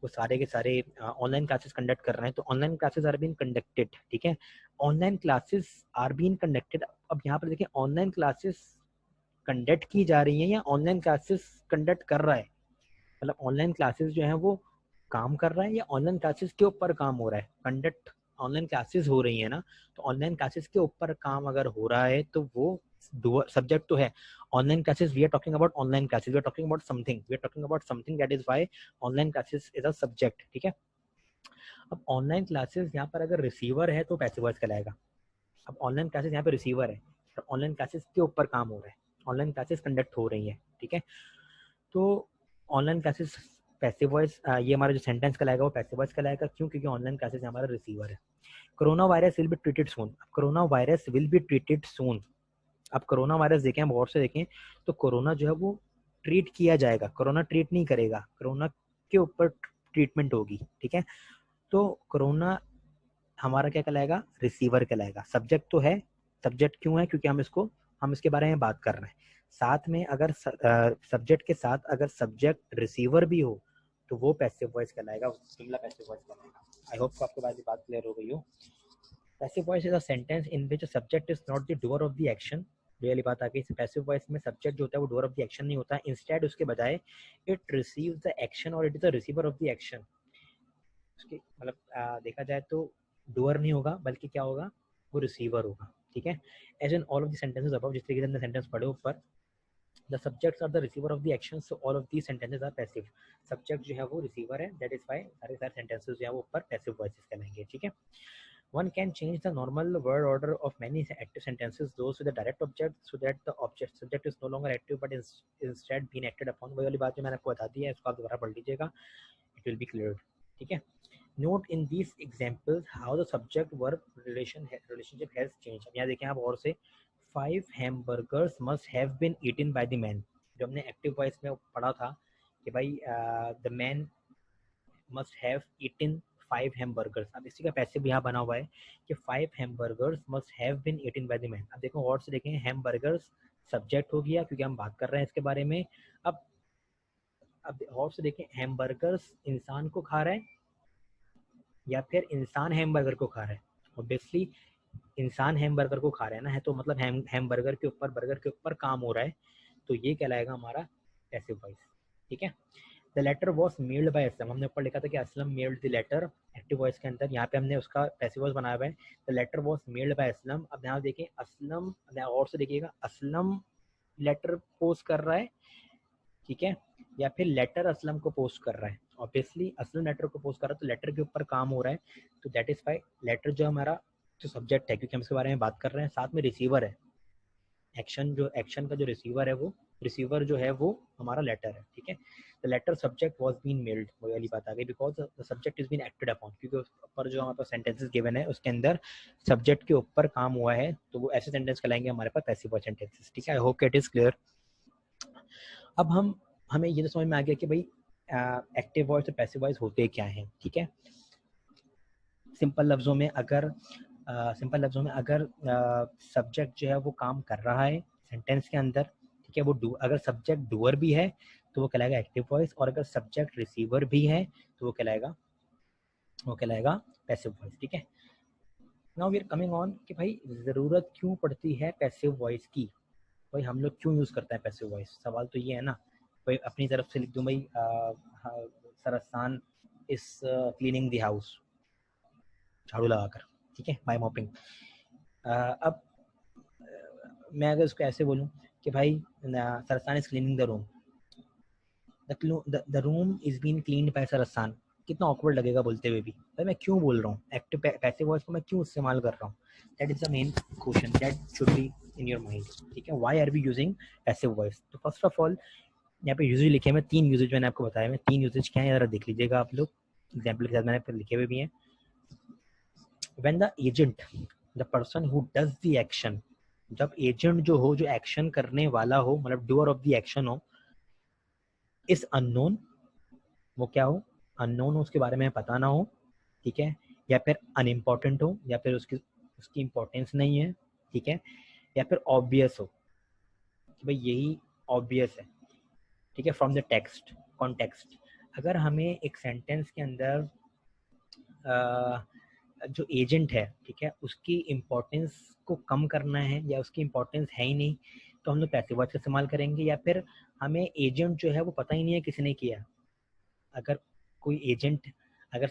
वो सारे के सारे ऑनलाइन क्लासेस कंडक्ट कर रहे हैं, तो online classes are been conducted, ठीक है। Online classes are been conducted, अब यहाँ पर देखिए ऑनलाइन क्लासेस कंडक्ट की जा रही हैं या ऑनलाइन क्लासेस कंडक्ट कर रहा है, मतलब ऑनलाइन क्लासेस जो है वो काम कर रहा है या ऑनलाइन क्लासेस के ऊपर काम हो रहा है। कंडक्ट ऑनलाइन क्लासेस हो रही है ना, तो ऑनलाइन क्लासेस के ऊपर काम अगर हो रहा है तो वो सब्जेक्ट तो है। Online classes, we are talking about online classes, we are talking about something, we are talking about something, that is why online classes is a subject, ठीक है। अब ऑनलाइन क्लासेस यहाँ पर अगर रिसीवर है तो पैसिव वॉइस कहलाएगा। अब ऑनलाइन क्लासेस यहाँ पे रिसीवर है, तो ऑनलाइन क्लासेस के ऊपर काम हो रहा है, ऑनलाइन क्लासेस कंडक्ट हो रही है, ठीक है। तो ऑनलाइन क्लासेस पैसिव वॉइस, ये हमारा जो सेंटेंस कहलाएगा वो पैसिव वॉइस कहलाएगा, क्यों, क्योंकि ऑनलाइन क्लासेस हमारा रिसीवर है। Corona virus will be treated soon, corona virus will be treated soon, अब कोरोना वायरस देखें, हम और से देखें तो कोरोना जो है वो ट्रीट किया जाएगा, कोरोना ट्रीट नहीं करेगा, कोरोना के ऊपर ट्रीटमेंट होगी, ठीक है। तो कोरोना हमारा क्या कहलाएगा, रिसीवर कहलाएगा। सब्जेक्ट तो है, सब्जेक्ट क्यों है, क्योंकि हम इसके बारे में बात कर रहे हैं। साथ में अगर सब्जेक्ट के साथ अगर सब्जेक्ट रिसीवर भी हो तो वो पैसिव वॉइस कहलाएगा, जुमला पैसिव वॉइस कहलाएगा। आई होप आपके पास ये बात क्लियर हो गई हो। Passive voice is a sentence in which subject is not the doer of the action, ये वाली बात आ गई। पैसिव वॉइस में सब्जेक्ट जो होता है वो डूअर ऑफ द एक्शन नहीं होता, इंस्टेड उसके बजाय इट रिसीव्स द एक्शन और it is the receiver of the action. उसके मतलब देखा जाए तो डूअर नहीं होगा बल्कि क्या होगा, वो रिसीवर होगा, ठीक है। As in all of the sentences above, जिस तरीके से हमने सेंटेंस पढ़े ऊपर, the subjects are the receiver of the action, so all of the sentences are passive. Subject जो है वो रिसीवर है, दैट इज व्हाई सारे सारे सेंटेंसेस जो है वो ऊपर पैसिव वॉइसेस कहलाएंगे, ठीक है। One can change the normal word order of many active sentences, those with a direct object, so that the object subject is no longer active but is instead being acted upon। वही वाली बात जो मैंने आपको बता दी है, इसको आप दोबारा पढ़ लीजिएगा, it will be cleared, ठीक है। Note in these examples how the subject verb relationship has changed। अब यहाँ देखें आप और से, 5 hamburgers must have been eaten by the man, जो हमने एक्टिव वॉइस में पढ़ा था कि भाई the man must have eaten 5 hamburgers। अब इसी का पैसिव यहाँ बना हुआ है कि 5 hamburgers must have been eaten by the man। अब देखो और से देखें, hamburgers सब्जेक्ट हो गया क्योंकि हम बात कर रहे हैं इसके बारे में। अब और से देखें, hamburgers इंसान को खा रहा है या फिर इंसान हैमबर्गर को खा रहा है, ऑब्वियसली इंसान हैमबर्गर को खा रहा है ना, है तो मतलब हैमबर्गर के ऊपर, बर्गर के ऊपर काम हो रहा है, तो ये कहलाएगा हमारा पैसिव वॉइस, ठीक है। The letter was mailed by Aslam, हमने ऊपर लिखा था कि Aslam mailed the letter active voice के अंदर, यहाँ पे हमने उसका पैसिव वॉइस बनाया हुआ है, the letter was mailed by Aslam. अब यहाँ देखें असलम, और से देखिएगा, असलम लेटर पोस्ट कर रहा है, ठीक है, या फिर लेटर असलम को पोस्ट कर रहा है। ऑब्वियसली असलम लेटर को पोस्ट कर रहा है तो लेटर के ऊपर काम हो रहा है, तो दैट इज वाई लेटर जो हमारा जो सब्जेक्ट है, क्योंकि हम इसके बारे में बात कर रहे हैं, साथ में रिसीवर है, एक्शन का जो रिसीवर है वो रिसीवर जो है वो हमारा लेटर है, ठीक है। The letter subject was been mailed, वही वाली बात आ गई, because the subject is been acted upon, क्योंकि उस पर जो हमारे पास सेंटेंसेस गिवन है उसके अंदर सब्जेक्ट के ऊपर काम हुआ है, तो वो ऐसे सेंटेंस कहलाएंगे हमारे पास पैसिव वॉइस सेंटेंसेस, ठीक है। I hope it is clear. अब हमें ये तो समझ में आ गया कि भाई एक्टिव वॉइस और पैसिव वॉइस होते क्या हैं, ठीक है। सिंपल लफ्ज़ों में अगर सब्जेक्ट जो है वो काम कर रहा है सेंटेंस के अंदर, ठीक है, वो अगर सब्जेक्ट डूअर भी है तो वो कहलाएगा एक्टिव वॉइस, और अगर सब्जेक्ट रिसीवर भी है तो वो कहलाएगा पैसिव वॉइस, ठीक है। Now we are coming on कि भाई ज़रूरत क्यों पड़ती है पैसिव वॉइस की, भाई हम लोग क्यों यूज़ करते हैं पैसिव वॉइस, सवाल तो ये है ना। भाई अपनी तरफ से लिख दूँ भाई सरसान इस क्लीनिंग द हाउस, झाड़ू लगाकर, ठीक है, बाय मॉपिंग। अब मैं अगर उसको ऐसे बोलूँ कि भाई सरसान is cleaning the room, the room is been cleaned by सरसान, कितना ऑकवर्ड लगेगा बोलते हुए भी, भाई मैं क्यों बोल रहा हूँ एक्टिव पैसिव वॉइस को, मैं क्यों इस्तेमाल कर रहा हूँ। That is the main question that should be in your mind, ठीक है, why are we using passive voice. तो फर्स्ट ऑफ ऑल यहाँ पे यूजेज लिखे हैं, मैं 3 यूजेज मैंने आपको बताया, मैं 3 यूजेज क्या है जरा देख लीजिएगा आप लोग, एग्जाम्पल के साथ मैंने लिखे हुए भी हैं। When the agent, the person who does the action, जब एजेंट जो हो, जो एक्शन करने वाला हो, मतलब डूअर ऑफ द एक्शन हो, इज अननोन, वो क्या हो, अननोन हो, उसके बारे में पता ना हो, ठीक है, या फिर अनइम्पॉर्टेंट हो, या फिर उसकी इम्पोर्टेंस नहीं है, ठीक है, या फिर ऑब्वियस हो कि भाई यही ऑब्वियस है, ठीक है, फ्रॉम द टेक्स्ट कॉन्टेक्स्ट। अगर हमें एक सेंटेंस के अंदर जो एजेंट है, ठीक है, उसकी इम्पोर्टेंस को कम करना है या उसकी इम्पोर्टेंस है ही नहीं, तो हम लोग पैसिव वॉइस का इस्तेमाल करेंगे। या फिर हमें एजेंट जो है वो पता ही नहीं है किसने किया, अगर कोई एजेंट, अगर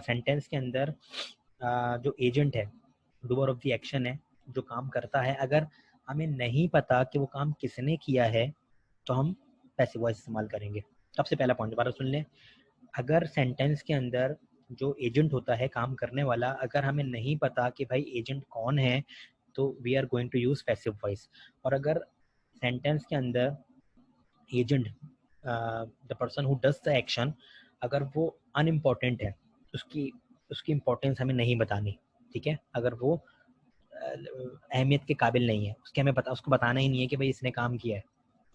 सेंटेंस के अंदर जो एजेंट है, डूअर ऑफ द एक्शन है, जो काम करता है, अगर हमें नहीं पता कि वो काम किसने किया है, तो हम पैसिव वॉइस इस्तेमाल करेंगे। सबसे पहला पॉइंट दोबारा सुन लें, अगर सेंटेंस के अंदर जो एजेंट होता है काम करने वाला, अगर हमें नहीं पता कि भाई एजेंट कौन है, तो we are going to use passive voice. और अगर सेंटेंस के अंदर agent, the person who does the action, अगर वो अनइम्पॉर्टेंट है, उसकी इम्पोर्टेंस हमें नहीं बतानी, ठीक है, अगर वो अहमियत के काबिल नहीं है, उसको बताना ही नहीं है कि भाई इसने काम किया है,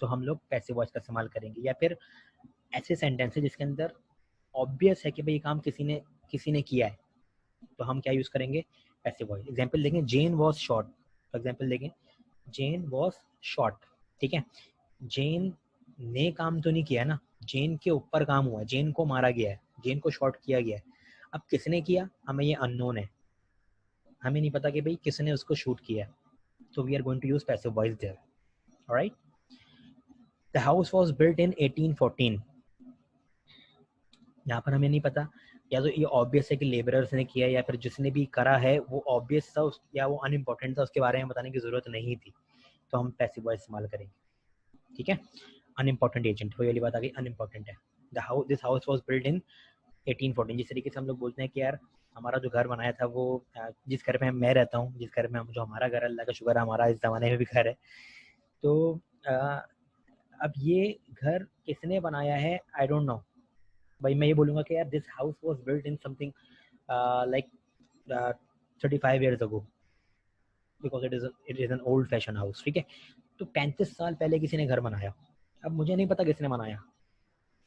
तो हम लोग पैसिव वॉइस का इस्तेमाल करेंगे। या फिर ऐसे सेंटेंस है जिसके अंदर ऑब्वियस है कि भाई ये काम किसी ने किया है, तो हम क्या यूज करेंगे, पैसिव वॉइस। एग्जाम्पल देखें, जेन वॉज शॉट, फॉर एग्जाम्पल देखें, जेन वॉज शॉट, ठीक है, जेन ने काम तो नहीं किया ना, जेन के ऊपर काम हुआ है, जेन को मारा गया है, जेन को शॉट किया गया है। अब किसने किया, हमें ये अननोन है, हमें नहीं पता कि भाई किसने उसको शूट किया है, तो we are going to use passive voice there. Alright, the house was built in 1814, यहाँ पर हमें नहीं पता, या तो ये ऑब्वियस है कि लेबरर्स ने किया, या फिर जिसने भी करा है वो ऑब्वियस था या वो अनइम्पोर्टेंट था, उसके बारे में बताने की जरूरत नहीं थी, तो हम पैसिव वॉइस इस्तेमाल करेंगे, ठीक है। अनइम्पोर्टेंट एजेंट, वही वाली बात आ गई, अनइम्पोर्टेंट है। This house was built in 1814, जिस तरीके से हम लोग बोलते हैं कि यार हमारा जो घर बनाया था वो, जिस घर में मैं रहता हूँ, जिस घर में जो हमारा घर, अल्लाह का शुक्र है हमारा इस ज़माने में भी घर है, तो अब ये घर किसने बनाया है, आई डोंट नो, भाई मैं ये बोलूँगा कि यार this house was built in something like 35 years ago, because it is an old fashion house, ठीक है। तो 35 साल पहले किसी ने घर बनाया, अब मुझे नहीं पता किसने बनाया,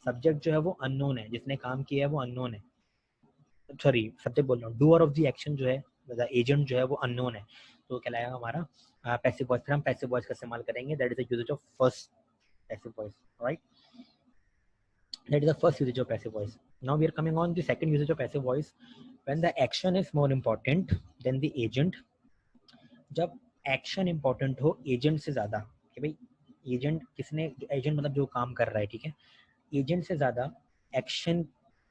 सब्जेक्ट जो है वो अननोन है, जिसने काम किया है वो अननोन है, सॉरी सब्जेक्ट बोल रहा हूँ, डूअर ऑफ द एक्शन जो है, एजेंट जो है वो अननोन है, तो क्या लगेगा हमारा पैसिव वॉइस। फिर हम पैसिव वॉइस का इस्तेमाल करेंगे, that is the usages of first passive voice, right, that is the first usages of passive voice. Now we are coming on the second usages of passive voice, when the action is more important than the agent, जब action important हो agent से ज्यादा, कि भाई agent किसने, agent मतलब जो काम कर रहा है, ठीक है, एजेंट से ज्यादा एक्शन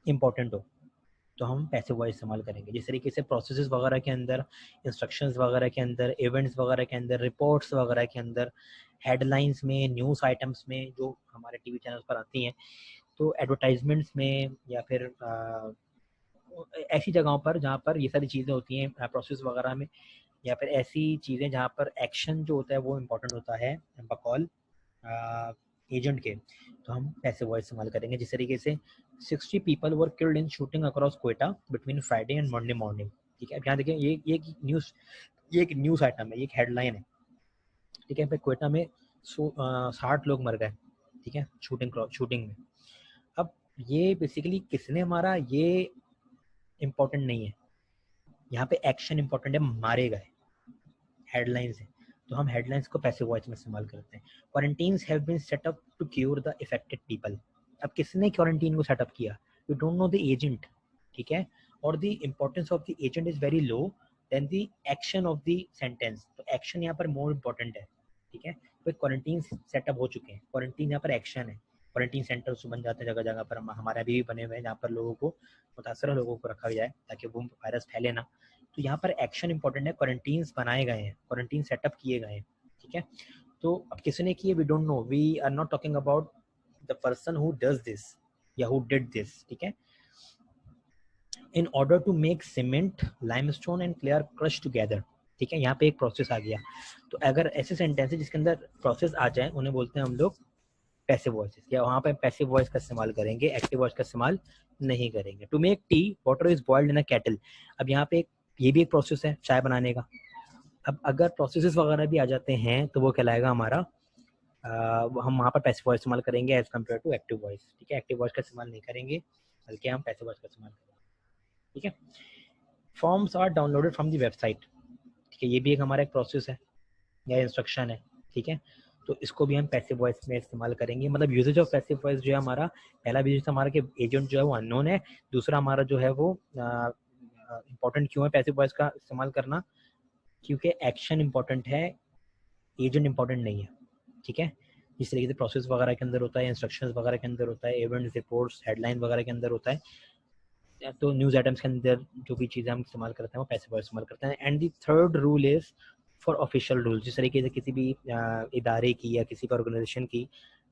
इंपॉर्टेंट हो, तो हम पैसिव वॉइस इस्तेमाल करेंगे। जिस तरीके से प्रोसेसेस वगैरह के अंदर, इंस्ट्रक्शंस वगैरह के अंदर, इवेंट्स वगैरह के अंदर, रिपोर्ट्स वगैरह के अंदर, हेडलाइंस में, न्यूज़ आइटम्स में जो हमारे टीवी चैनल्स पर आती हैं, तो एडवर्टाइजमेंट्स में, या फिर ऐसी जगहों पर जहाँ पर ये सारी चीज़ें होती हैं प्रोसेस वगैरह में, या फिर ऐसी चीज़ें जहाँ पर एक्शन जो होता है वो इम्पोर्टेंट होता है बकौल एजेंट के, तो हम पैसिव वॉइस इस्तेमाल करेंगे। जिस तरीके से 60 people were killed in shooting across Quetta between Friday and Monday morning, ठीक है। अब यहाँ देखिए ये एक न्यूज़ आइटम है, ये एक हेडलाइन है, ठीक है, भाई क्वेटा में 60 लोग मर गए, ठीक है, शूटिंग में। अब ये बेसिकली किसने मारा ये इम्पोर्टेंट नहीं है, यहाँ पे एक्शन इम्पोर्टेंट है, मारे गए, हेडलाइंस है, तो हम हेडलाइंस को पैसिव वॉइस में इस्तेमाल करते हैं। Quarantines have been set up to cure the affected people, अब किसने क्वारंटीन को सेटअप किया, you don't know the agent, ठीक है, और the importance of the agent is very low, then the action of the sentence. तो action यहाँ पर मोर इम्पोर्टेंट है, ठीक है। तो क्वारंटीन सेटअप हो चुके हैं, क्वारंटीन यहाँ पर एक्शन है, क्वारंटीन सेंटर्स बन जाते हैं जगह जगह पर, हमारे अभी भी बने हुए हैं जहाँ पर लोगों को, मुतासर लोगों को रखा जाए ताकि वो वायरस फैले ना। तो यहाँ पर एक्शन इंपॉर्टेंट है, क्वारंटीन बनाए गए हैं, क्वारंटीन सेटअप किए गए हैं, ठीक है। तो अब किसने किए we don't know, we are not talking about the person who does this या हु डिड दिस, ठीक है। In order to make cement, limestone and clay crush together, ठीक है। यहाँ पे एक प्रोसेस आ गया। तो अगर ऐसे सेंटेंस है जिसके अंदर प्रोसेस आ जाए उन्हें बोलते हैं हम लोग पैसिव वॉइसेस, या वहाँ पे पैसिव वॉइस का इस्तेमाल करेंगे, एक्टिव वॉइस का इस्तेमाल नहीं करेंगे। To make tea water is boiled in a kettle, अब यहाँ पे ये भी एक प्रोसेस है चाय बनाने का। अब अगर प्रोसेसेस वगैरह भी आ जाते हैं तो वो कहलाएगा हमारा हम वहाँ पर पैसिव वॉइस इस्तेमाल करेंगे as compared to active voice, ठीक है। एक्टिव वॉइस का इस्तेमाल नहीं करेंगे बल्कि हम पैसिव वॉइस का इस्तेमाल करेंगे, ठीक है। Forms are downloaded from the website, ठीक है। ये भी एक हमारा एक प्रोसेस है या इंस्ट्रक्शन है, ठीक है। तो इसको भी हम पैसिव वॉइस में इस्तेमाल करेंगे। मतलब यूजेज ऑफ पैसिव वॉइस जो है हमारा, पहला भी जो हमारा कि एजेंट जो है वो अननोन है, दूसरा हमारा जो है वो इंपॉर्टेंट क्यों है पैसिव वॉइस का इस्तेमाल करना, क्योंकि एक्शन इंपॉर्टेंट है, एजेंट इंपॉर्टेंट नहीं है, ठीक है। जिस तरीके से प्रोसेस वगैरह के अंदर होता है, इंस्ट्रक्शंस वगैरह के अंदर होता है, इवेंट्स, रिपोर्ट्स, हेडलाइन वगैरह के अंदर होता है, तो न्यूज़ आइटम्स के अंदर जो भी चीज़ें हम इस्तेमाल करते हैं वो पैसिव वॉइस इस्तेमाल करते हैं। And the third rule is for official rule, जिस तरीके से किसी भी इदारे की या किसी भी ऑर्गेनाइजेशन की,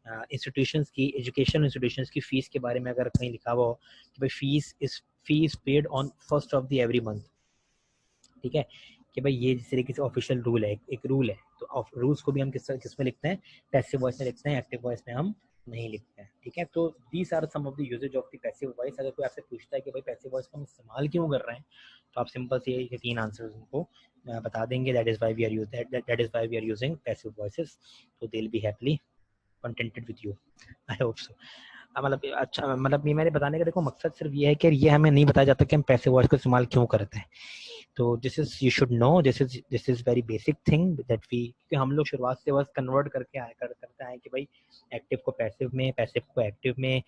इंस्टीट्यूशंस की, एजुकेशन इंस्टीट्यूशंस की फ़ीस के बारे में अगर कहीं लिखा हुआ हो कि भाई fees paid on first of the every month, ठीक है, कि भाई ये जिस तरीके से ऑफिशियल रूल है, एक रूल है। तो रूल्स को भी हम किस में लिखते हैं, पैसिव वॉइस में लिखते हैं, एक्टिव वॉइस में हम नहीं लिखते हैं, ठीक है। तो these are some of the usages of the passive voice. अगर कोई आपसे पूछता है कि भाई पैसिव वॉइस का हम इस्तेमाल क्यों कर रहे हैं, तो आप सिंपल से ये 3 आंसर्स उनको बता देंगे, that is why we are using passive voices. तो they will be happily contented with you, I hope so. मतलब अच्छा, मतलब ये मेरे बताने का देखो मकसद सिर्फ ये है कि ये हमें नहीं बताया जाता कि हम पैसिव वॉइस का इस्तेमाल क्यों करते हैं। तो this is, you should know, this is very basic thing that we, क्योंकि हम लोग शुरुआत से बस कन्वर्ट करके करते हैं कि भाई एक्टिव को पैसिव में, पैसिव को एक्टिव में,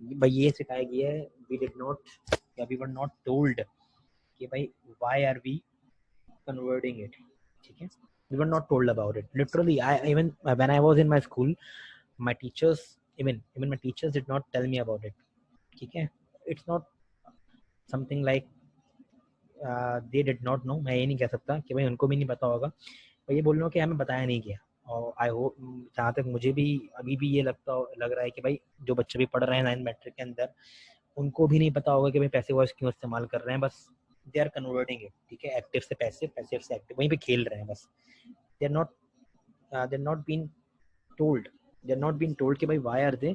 भाई ये सिखाया गया है। वी डिड नॉट, या वी वर नॉट टोल्ड कि भाई why are we converting it, ठीक है। We were not told about it literally. I even when I was in my school, my teachers, even my teachers did not tell me about it, ठीक है। it's not something like they did not know, मैं ये नहीं कह सकता कि भाई उनको भी नहीं पता होगा, मैं ये बोल रहा हूँ कि हमें बताया नहीं गया। और आई होप, जहाँ तक मुझे भी अभी भी ये लग रहा है कि भाई जो बच्चे भी पढ़ रहे हैं 9th मैट्रिक के अंदर, उनको भी नहीं पता होगा कि भाई पैसिव वॉइस क्यों इस्तेमाल कर रहे हैं, बस दे आर कन्वर्टिंग इट, ठीक है। एक्टिव से पैसिव, पैसिव से एक्टिव, वहीं पे खेल रहे हैं बस। They are not been told, कि भाई why are they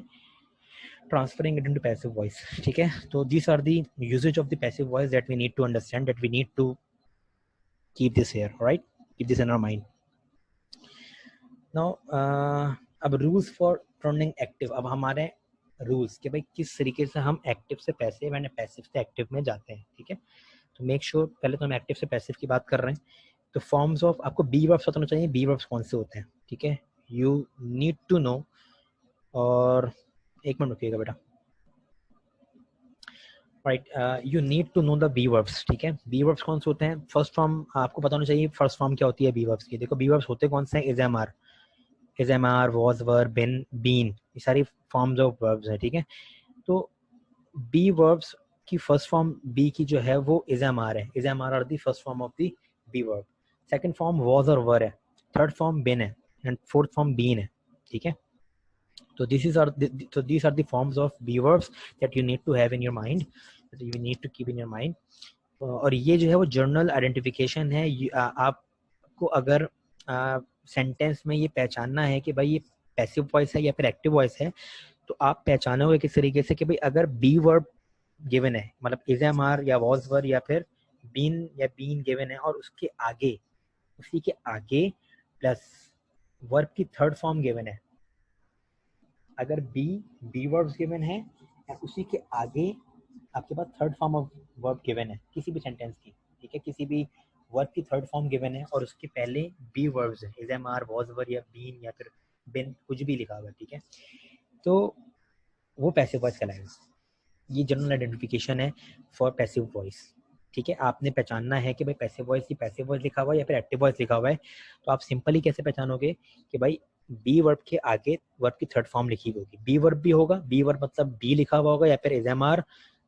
transferring it into passive voice, ठीक है। तो these are the usage of the passive voice that we need to understand, that we need to keep this here, right, keep this in our mind now। अब rules for turning active, अब हमारे rules कि भाई किस तरीके से हम active से पैसिव एंड पैसिव से एक्टिव में जाते हैं, ठीक है। तो मेक श्योर पहले तो हम एक्टिव से पैसिव की बात कर रहे हैं, तो फॉर्म्स ऑफ, आपको बी वर्ब्स पता होना चाहिए, बी वर्ब्स कौन से होते हैं, ठीक है। यू नीड टू नो, और एक मिनट रुकिएगा बेटा, right, you need to know the be verbs, ठीक है। बी वर्ब्स कौन से होते हैं, फर्स्ट फॉर्म आपको पता होना चाहिए, फर्स्ट फॉर्म क्या होती है बी वर्ब्स की। देखो बी वर्ब्स होते कौन से हैं, is am are, was were, been, been, ये सारी फॉर्म्स ऑफ वर्ब्स हैं, ठीक है। तो बी वर्ब्स की फर्स्ट फॉर्म बी की जो है वो इज एम आर है, is am are the first form of the be verb. Second form was और वर है, थर्ड फॉर्म बिन है, एंड फोर्थ फॉर्म बीन है, ठीक है। So these are the forms of be verbs that you need to have in your mind, that you need to keep in your mind. और ये जो है वो जर्नल आइडेंटिफिकेशन है। आपको अगर सेंटेंस में ये पहचानना है कि भाई ये पैसिव वॉइस है या फिर एक्टिव वॉइस है, तो आप पहचानोगे किस तरीके से कि भाई अगर बी वर्ब गिवन है, मतलब इज एम आर या वॉज वर या फिर बीन या बीन गिवन है, और उसके आगे, उसी के आगे प्लस वर्ब की थर्ड फॉर्म गिवन है। अगर बी वर्ब्स गिवन है या उसी के आगे आपके पास third form of verb given है किसी भी सेंटेंस की, ठीक है, किसी भी वर्ब की थर्ड फॉर्म गिवन है और उसके पहले बी वर्ब्स है, is am are, was were या बीन या फिर बिन, कुछ भी लिखा हुआ है, ठीक है, तो वो पैसिव वॉइस कहलाएगा। ये जनरल आइडेंटिफिकेशन है फॉर पैसिव वॉइस, ठीक है, आपने पहचानना है कि भाई पैसिव वॉइस ही पैसिव वॉइस लिखा हुआ है या फिर एक्टिव वॉइस लिखा हुआ है। तो आप सिंपली कैसे पहचानोगे कि भाई बी वर्ब के आगे वर्ब की थर्ड फॉर्म लिखी होगी, बी वर्ब भी होगा, बी वर्ब मतलब बी लिखा हुआ होगा या फिर is am are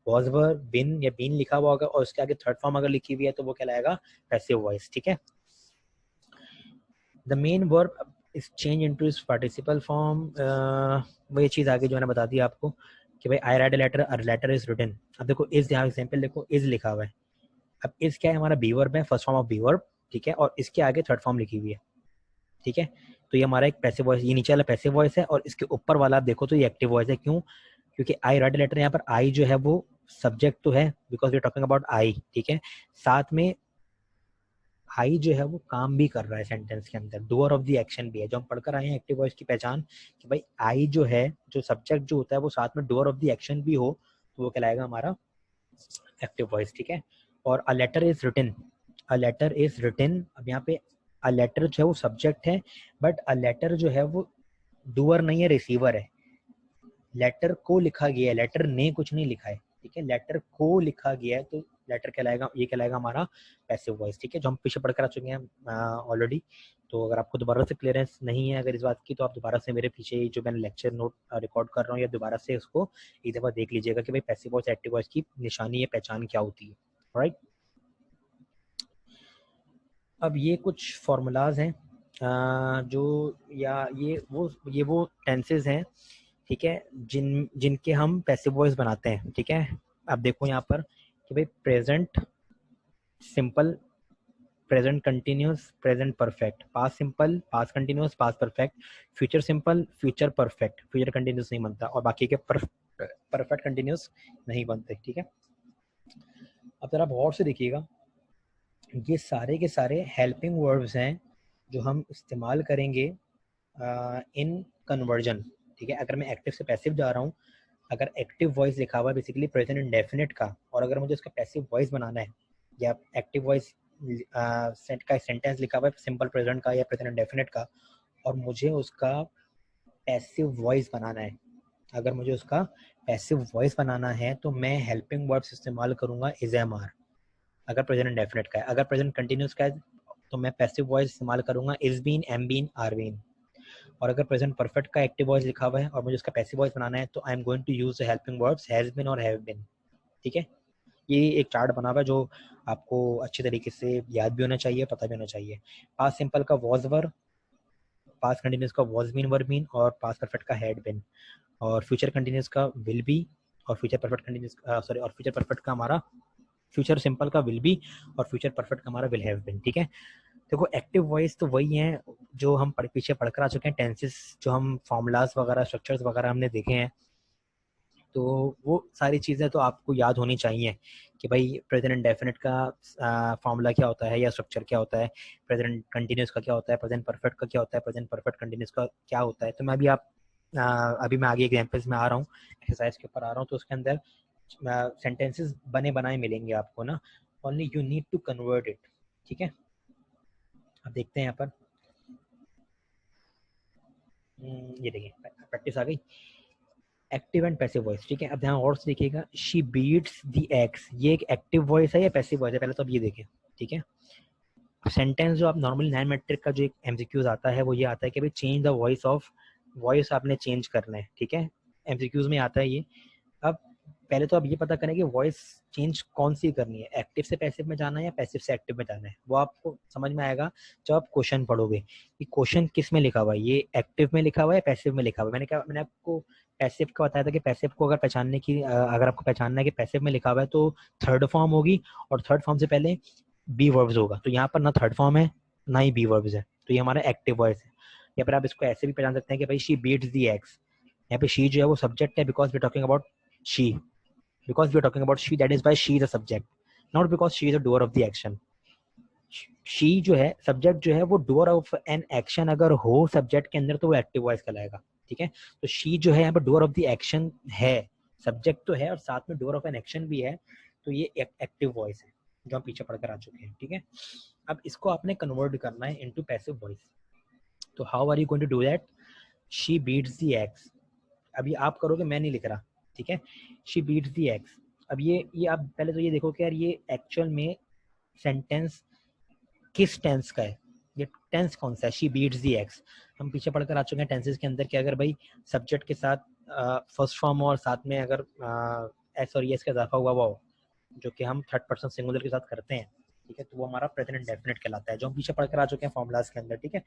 was verb been या बीन लिखा हुआ होगा और उसके आगे थर्ड फॉर्म अगर लिखी हुई है तो वो कहलाएगा पैसिव वॉइस। ठीक है, the main verb is change into इस पार्टिसिपल फॉर्म। वो ये चीज़ आगे जो मैंने बता दी आपको कि भाई I write a letter is written. अब देखो इज, यहाँ एग्जाम्पल देखो इज लिखा हुआ है। अब इस क्या है, हमारा बी वर्ब है, first form of be verb. ठीक है, और इसके आगे थर्ड फॉर्म लिखी हुई है। ठीक है, तो ये हमारा एक पैसिव वॉइस, ये नीचे वाला पैसिव वॉइस है और इसके ऊपर वाला आप देखो तो ये एक्टिव वॉइस है। क्यों? क्योंकि आई राइट लेटर, यहाँ पर आई जो है वो सब्जेक्ट तो है because we are talking about I. ठीक है, साथ में आई जो है वो काम भी कर रहा है सेंटेंस के अंदर, डूअर ऑफ द एक्शन भी है। जो हम पढ़कर आए हैं एक्टिव वॉइस की पहचान कि भाई आई जो है, जो सब्जेक्ट जो होता है वो साथ में डूअर ऑफ द एक्शन भी हो तो वो कहलाएगा हमारा एक्टिव वॉइस। ठीक है, और a letter is written, a letter is written. अब यहाँ पे अ लेटर जो है वो सब्जेक्ट है, बट अ लेटर जो है वो डूअर नहीं है, रिसीवर है। लेटर को लिखा गया है, लेटर ने कुछ नहीं लिखा है। ठीक है, लेटर को लिखा गया है तो लेटर कहलाएगा, ये कहलाएगा हमारा पैसिव वॉइस। ठीक है, जो हम पीछे पढ़कर आ चुके हैं ऑलरेडी। तो अगर आपको दोबारा से क्लियरेंस नहीं है अगर इस बात की तो आप दोबारा से मेरे पीछे जो मैंने लेक्चर नोट रिकॉर्ड कर रहा हूँ या दोबारा से उसको एक दफ़ा देख लीजिएगा कि भाई पैसिव वॉइस एक्टिव वॉइस की निशानी या पहचान क्या होती है। राइट, अब ये कुछ फॉर्मूलाज हैं जो, या ये वो टेंसेज हैं, ठीक है, जिनके हम पैसिव वॉइस बनाते हैं। ठीक है, अब देखो यहाँ पर कि भाई present simple, present continuous, present perfect, past simple, past continuous, past perfect, future simple, future perfect, future continuous नहीं बनता और बाकी के परफेक्ट कंटिन्यूस नहीं बनते। ठीक है, अब जरा गौर से देखिएगा, ये सारे के सारे हेल्पिंग वर्ब्स हैं जो हम इस्तेमाल करेंगे इन कन्वर्जन। ठीक है, अगर मैं एक्टिव से पैसिव जा रहा हूँ, अगर एक्टिव वॉइस लिखा हुआ है बेसिकली प्रेजेंट इंडेफिनिट का, और अगर मुझे उसका पैसिव वॉइस बनाना है या एक्टिव वॉइस का सेंटेंस लिखा हुआ है सिंपल प्रेजेंट का या प्रेजेंट इंडेफिनिट का, और मुझे उसका पैसिव वॉइस बनाना है, अगर मुझे उसका पैसिव वॉइस बनाना है तो मैं हेल्पिंग वर्ब्स इस्तेमाल करूंगा इज एम आर, अगर प्रेजेंट इंडेफिनिट का है। अगर प्रेजेंट कंटिन्यूस का है तो मैं पैसिव वॉइस इस्तेमाल करूंगा is been, am been, are been. और अगर प्रेजेंट परफेक्ट का एक्टिव वॉइस लिखा हुआ है और मुझे उसका पैसिव वॉइस बनाना है तो I am going to use the helping verbs has been और हैव बीन। ठीक है, ये एक चार्ट बना हुआ है जो आपको अच्छे तरीके से याद भी होना चाहिए, पता भी होना चाहिए। पास्ट सिंपल का वॉज वर, पास्ट कंटिन्यूस का वॉज बीन वर बीन और पास्ट परफेक्ट का हैड बीन, और फ्यूचर कंटिन्यूस का विल बी, और फ्यूचर परफेक्ट कंटिन्यूस सॉरी, और फ्यूचर परफेक्ट का हमारा, फ्यूचर सिंपल का विल बी और फ्यूचर परफेक्ट का हमारा विल हैव बीन। ठीक है, देखो एक्टिव वॉइस तो वही है जो हम पीछे पढ़कर आ चुके हैं, टेंसेस जो हम फॉर्मूलाज वगैरह स्ट्रक्चर्स वगैरह हमने देखे हैं, तो वो सारी चीज़ें तो आपको याद होनी चाहिए कि भाई प्रेजेंट इंडेफिनिट का फॉर्मूला क्या होता है या स्ट्रक्चर क्या होता है, प्रेजेंट कंटिन्यूस का क्या होता है, प्रेजेंट परफेक्ट का क्या होता है, प्रेजेंट परफेक्ट कंटिन्यूस का क्या होता है। तो मैं अभी अभी मैं आगे एग्जाम्पल्स में आ रहा हूँ, एक्सरसाइज के ऊपर आ रहा हूँ, तो उसके अंदर सेंटेंसेस बने बनाए मिलेंगे आपको ना, only you need to convert it. ठीक है, अब देखते हैं यहाँ पर, ये देखिए प्रैक्टिस आ गई, एक्टिव एंड पैसिव वॉइस। ठीक है, अब ध्यान और से देखिएगा, शी बीट्स द एग्स, ये एक एक्टिव वॉइस है या पैसिव वॉइस है, पहले तो अब ये देखें। ठीक है, सेंटेंस जो आप नॉर्मली 9 मैट्रिक का जो एक एमसीक्यूज आता है वो ये आता है कि भाई change the voice of, voice आपने चेंज करना है। ठीक है, एमसीक्यूज में आता है ये। अब पहले तो आप ये पता करें कि वॉइस चेंज कौन सी करनी है, एक्टिव से पैसिव में जाना है या पैसिव से एक्टिव में जाना है, वो आपको समझ में आएगा जब आप क्वेश्चन पढ़ोगे कि क्वेश्चन किस में लिखा हुआ है, ये एक्टिव में लिखा हुआ है, पैसिव में लिखा हुआ है। मैंने आपको पैसिव का बताया था कि पैसिव को अगर पहचानने की अगर आपको पहचानना है कि पैसिव में लिखा हुआ है तो थर्ड फॉर्म होगी, और थर्ड फॉर्म से पहले बी वर्ब्स होगा, तो यहाँ पर ना थर्ड फॉर्म है ना ही बी वर्ब्स है, तो ये हमारा एक्टिव वॉइस है। या फिर आप इसको ऐसे भी पहचान सकते हैं कि भाई शी बीट्स दी एग्स, यहाँ पे शी जो है वो सब्जेक्ट है because we talking about she, because we are talking about she, that is why she is a subject, not because she is a doer of the action. she जो है subject जो है वो doer of an action अगर हो subject के अंदर तो वो एक्टिव वॉइस कहलाएगा। ठीक है, तो she जो है यहाँ पर doer of the action है, सब्जेक्ट तो है और साथ में doer of an action भी है, तो ये एक्टिव वॉइस है जो हम पीछे पढ़कर आ चुके हैं। ठीक है, अब इसको आपने कन्वर्ट करना है इनटू पैसिव वॉइस, तो how are you going to do that, she beats the eggs, अभी आप करोगे, मैं नहीं लिख रहा। ठीक है, शी बीट्स दी एग्स, अब ये आप पहले तो ये देखो कि यार ये एक्चुअल में सेंटेंस किस टेंस का है, ये टेंस कौन सा है, शी बीट्स दी एक्स। हम पीछे पढ़कर आ चुके हैं टेंसेस के अंदर कि अगर भाई सब्जेक्ट के साथ फर्स्ट फॉर्म और साथ में अगर एस और एस का इजाफा हुआ हो, जो कि हम थर्ड पर्सन सिंगुलर के साथ करते हैं, ठीक है, तो वो हमारा प्रेजेंट इंडेफिनिट कहलाता है, जो हम पीछे पढ़कर आ चुके हैं फॉर्मूलाज के अंदर, ठीक है।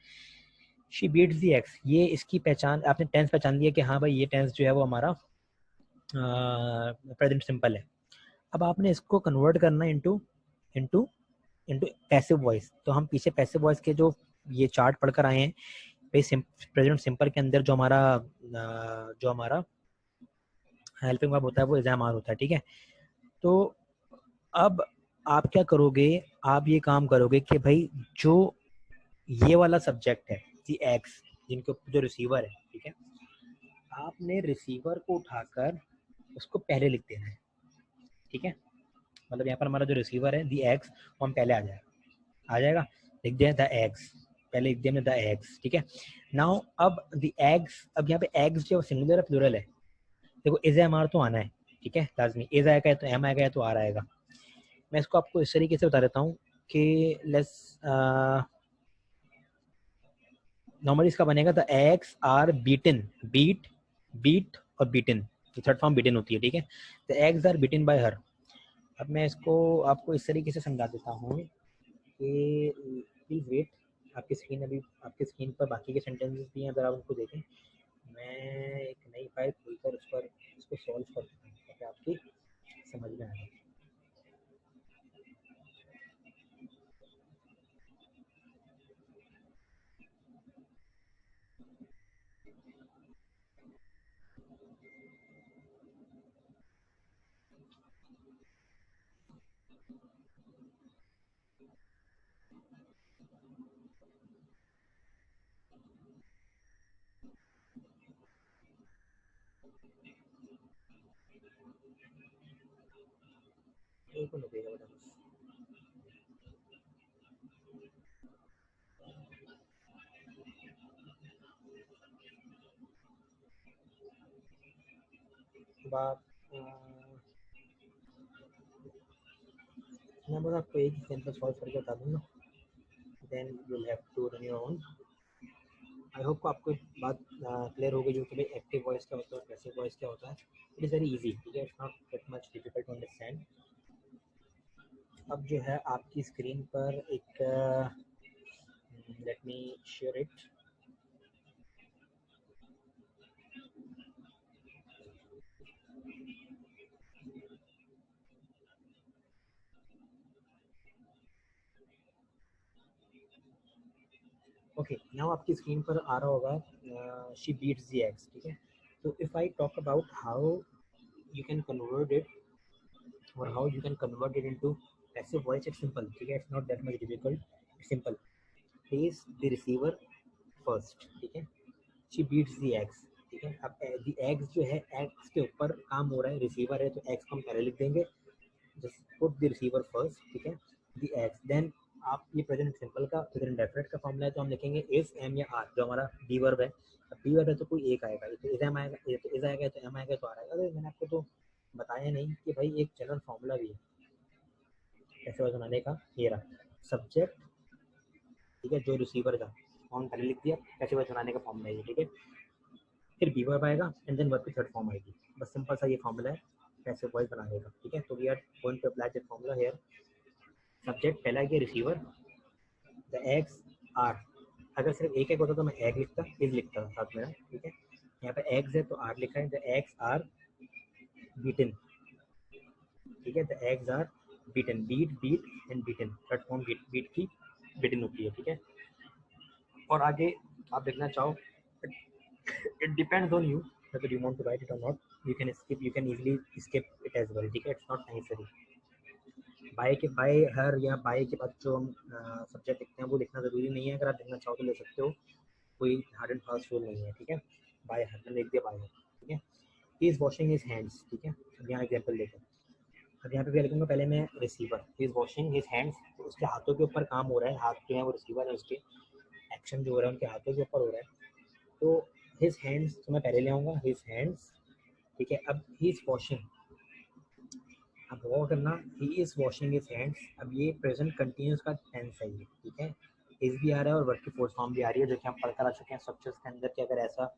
शी बीट्स दी एक्स, ये इसकी पहचान, आपने टेंस पहचान लिया कि हाँ भाई ये टेंस जो है वो हमारा प्रेजेंट सिंपल है। अब आपने इसको कन्वर्ट करना into into into passive voice. तो हम पीछे पैसिव वॉइस के जो ये चार्ट पढ़कर आए हैं, प्रेजेंट सिंपल के अंदर जो हमारा हेल्पिंग वर्ब होता है वो इज एम आर होता है, ठीक है। तो अब आप क्या करोगे, आप ये काम करोगे कि भाई जो ये वाला सब्जेक्ट है दी एक्स, जिनके ऊपर जो रिसीवर है, ठीक है, आपने रिसीवर को उठाकर उसको पहले लिख देना है, ठीक है। मतलब यहाँ पर हमारा जो रिसीवर है दी एक्स, वो हम पहले आ जाएगा, लिख दिया द एक्स, पहले लिख दिया हमने द एक्स, ठीक है। नाउ अब द एक्स, अब यहाँ पे एक्स जो सिंगुलर है प्लूरल है, देखो इज एम आर तो आना है, ठीक है, लाजमी इज आएगा तो एम आएगा तो आर आएगा। मैं इसको आपको इस तरीके से बता देता हूँ कि लेट्स नॉर्मली इसका बनेगा the eggs are beaten, beat और बीटन, थर्ड फॉर्म बीटन होती है, ठीक है। The eggs are beaten by her. अब मैं इसको आपको इस तरीके से समझा देता हूँ कि प्लीज वेट, आपकी स्क्रीन पर बाकी के सेंटेंसेस भी हैं, अगर आप उनको देखें। मैं एक नई फाइल खोलकर उस पर इसको सॉल्व करता हूँ ताकि आपकी समझ में आए। एक मिनट देगा बेटा बस। बात मैं बस आपको एक ही सिंपल सॉल्व करके बता दूंगा, then you will have to run your own. I hope आपको बात क्लियर हो गई जो कि भाई एक्टिव वॉइस क्या होता है, पैसिव वॉइस क्या होता है। इट इज़ वेरी इजी, ठीक है, it's not that much difficult to understand. अब जो है आपकी स्क्रीन पर एक let me share it. Okay, now आपकी स्क्रीन पर आ रहा होगा शी बीट्स द एक्स, ठीक है। तो if I talk about how you can convert it और how you can convert it into passive voice, it's simple, ठीक है, it's not that much difficult, it's simple. Place the receiver first, ठीक है, she beats the x, ठीक है। अब the x जो है एक्स के ऊपर काम हो रहा है, रिसीवर है तो एक्स को हम पहले लिख देंगे, just put the receiver first, ठीक है, द एक्स। देन आप ये प्रेजेंट सिंपल का प्रेजेंट डेफिनेट का फॉर्मूला है तो हम लिखेंगे इज एम या आर, जो हमारा बी वर्ब है। अब बी वर्ब है तो कोई एक आएगा, ये तो इज एम आएगा, ये तो इज आएगा, तो एम आएगा तो आर आएगा। अरे मैंने आपको तो बताया नहीं कि भाई एक जनरल फॉर्मूला भी है ऐसे वर्ड बनाने का, ये रहा सब्जेक्ट, ठीक है, जो रिसीवर का फॉर्म पहले लिख दिया, कैसे वर्ड बनाने का फॉर्मूला है, ठीक है। फिर बी वर्ब आएगा एंड देन वर्ब की थर्ड फॉर्म आएगी, बस सिंपल सा ये फॉर्मूला है कैसे वॉइस बनाने का, ठीक है। तो we are going to apply that formula here. Subject पहला है रिसीवर, द एग्स आर। अगर सिर्फ एक एक होता तो मैं एग लिखता, इज लिखता साथ में, ठीक है। यहाँ पे एग्स है तो आर लिखा है, द एग्स आर बीटन, ठीक है, the eggs are beaten, beat and beaten, third form beat की बीटन होती है, ठीक है। और आगे आप देखना चाहो, it depends on you whether you want to write it or not. You can easily skip it as well, ठीक है, it's not necessary। बाय के बाय हर या बाय के बाद जो हम सब्जेक्ट लिखते हैं वो लिखना जरूरी नहीं है, अगर आप लिखना चाहो तो ले सकते हो, कोई हार्ड एंड फास्ट रूल नहीं है, ठीक है। बाय हर मैंने लिख दिया बाय हर, ठीक है। He is washing his hands, ठीक है। अब यहाँ एग्जाम्पल लेकर, अब यहाँ पे क्या लिखूंगा, पहले मैं receiver, he is washing his hands, तो उसके हाथों के ऊपर काम हो रहा है, हाथ जो है वो रिसीवर है, उसके एक्शन जो हो रहा है उनके हाथों के ऊपर हो रहा है, तो हिज हैंड्स तो मैं पहले ले आऊँगा, हिज हैंड्स, ठीक है। अब ही इज वॉशिंग, अब वो करना, he is washing his hands. अब ये प्रेजेंट कंटिन्यूस का टेंस है ये, ठीक है। इज भी आ रहा है और वर्क की फोर्स फॉर्म भी आ रही है, जो कि हम पढ़ कर आ चुके हैं स्ट्रक्चर्स के अंदर कि अगर ऐसा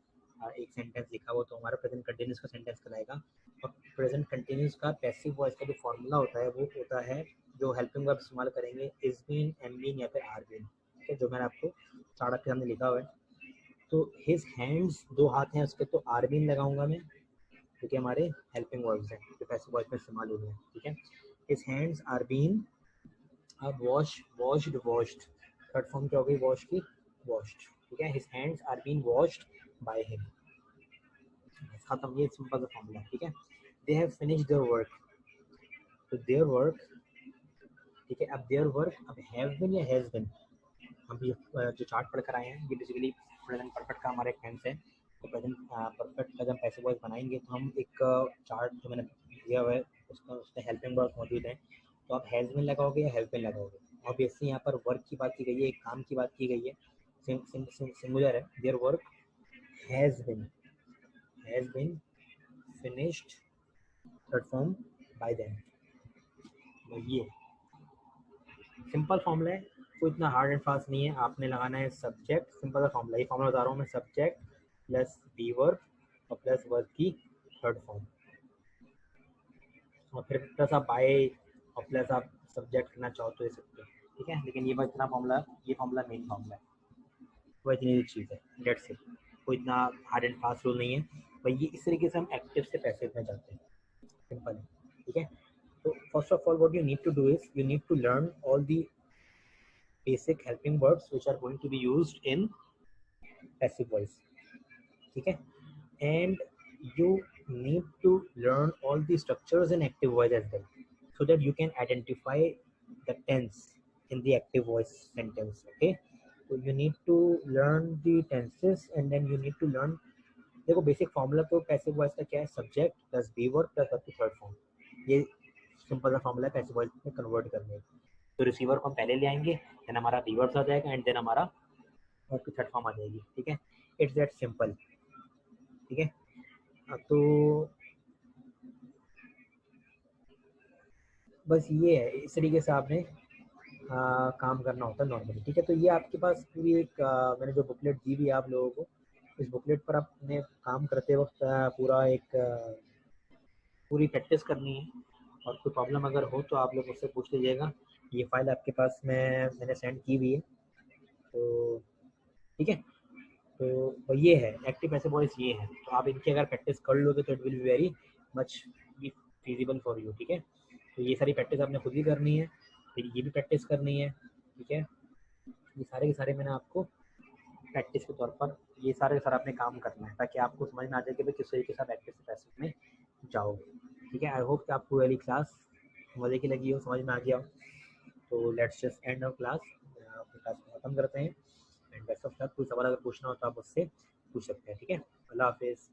एक सेंटेंस लिखा हो तो हमारा प्रेजेंट कंटिन्यूस का सेंटेंस कहलाएगा। और प्रेजेंट कंटिन्यूस का पैसिव वॉइस का जो फॉर्मूला होता है वो होता है, जो हेल्पिंग वर्ब इस्तेमाल करेंगे, इज बीन, एम बीन या फिर आर बीन, ठीक है, जो मैंने आपको चार्ट के सामने लिखा हुआ है। तो हिज हैंड्स, दो हाथ हैं उसके, तो आर बीन लगाऊंगा मैं, क्योंकि हमारे हेल्पिंग वर्ब्स हैं जो पैसिव वॉइस में इस्तेमाल हो रहे हैं, ठीक है। हिज हैंड्स आर बीन, अब wash, washed, washed, third form क्या हो गई वॉश की, वॉश्ड, ठीक है। His hands are been washed by him, खत्म, ये सिंपल सा फॉर्मूला, ठीक है। They have finished their work, तो देयर वर्क, ठीक है। अब देयर वर्क, अब हैव बीन या हैज बीन, हम ये जो चार्ट पढ़ कर आए हैं ये बेसिकली प्रेजेंट परफेक्ट का हमारा एक टेंस है। तो प्रेजेंट परफेक्ट का जब पैसिव वॉइस बनाएंगे तो हम एक चार्ट जो मैंने दिया हुआ है उसका, उसमें हेल्पिंग वर्ब मौजूद है, तो आप हैज़ बीन लगाओगे या हैव बीन लगाओगे। ऑब्वियसली यहाँ पर वर्क की बात की गई है, एक काम की बात की गई है, सिंगुलर है। Their work has been finished, third form by them. ये सिंपल फॉर्मूला है, कोई इतना हार्ड एंड फास्ट नहीं है। आपने लगाना है सब्जेक्ट, सिंपल सा फॉर्मूला, ये फॉर्मूला बता रहा हूँ मैं, सब्जेक्ट प्लस बी वर्ब और प्लस वर्ब की थर्ड फॉर्म, और फिर प्लस आप बाय और प्लस आप सब्जेक्ट करना चाहो तो ये सकते हो, ठीक है। लेकिन ये बस इतना फॉर्मूला, ये फॉर्मूला मेन फॉर्मूला है, वो इतनी चीज़ है, डेट्स इट। कोई इतना हार्ड एंड फास्ट रूल नहीं है भाई, ये इस तरीके से हम एक्टिव से पैसिव में जाते हैं, सिंपल है, ठीक है। तो first of all what you need to do is you need to learn all the basic helping verbs which are going to be used in passive voice, ठीक है। and you need to learn all the structures in active voice as well, so that you can identify the tense in the active voice sentence, okay। so you need to learn the tenses and then you need to learn, देखो basic formula तो passive voice का क्या है, subject plus be verb plus verb की third form, ये simple सा formula है passive voice में कन्वर्ट करने का। तो रिसीवर को हम पहले ले आएंगे, देन हमारा रिवर्स आ जाएगा एंड देन हमारा वर्ब की थर्ड फॉर्म आ जाएगी, ठीक है। इट्स दैट सिंपल, ठीक है। तो बस ये है, इस तरीके से आपने काम करना होता है नॉर्मली, ठीक है। तो ये आपके पास पूरी एक मैंने जो बुकलेट दी हुई है आप लोगों को, इस बुकलेट पर आपने काम करते वक्त पूरा एक पूरी प्रैक्टिस करनी है। और कोई प्रॉब्लम अगर हो तो आप लोग मुझसे पूछ लीजिएगा, ये फाइल आपके पास मैंने सेंड की हुई है, तो ठीक है। तो ये है एक्टिव पैसिव वॉइस, ये है, तो आप इनकी अगर प्रैक्टिस कर लोगे तो it will be very much be feasible for you, ठीक है। तो ये सारी प्रैक्टिस आपने खुद ही करनी है, फिर ये भी प्रैक्टिस करनी है, ठीक है। ये सारे के सारे मैंने आपको प्रैक्टिस के तौर पर, ये सारे सारा आपने काम करना है ताकि आपको समझ में आ जाए कि भाई किस तरीके से आप एक्टिव से पैसिव में जाओगे, ठीक है। आई होप कि आपको वाली क्लास मज़े की लगी हो, समझ में आ गया हो। तो let's just end our class, अपनी क्लास को ख़त्म करते हैं एंड बेस्ट ऑफ लक। कोई सवाल अगर पूछना हो तो आप मुझसे पूछ सकते हैं, ठीक है। अल्लाह हाफिज़।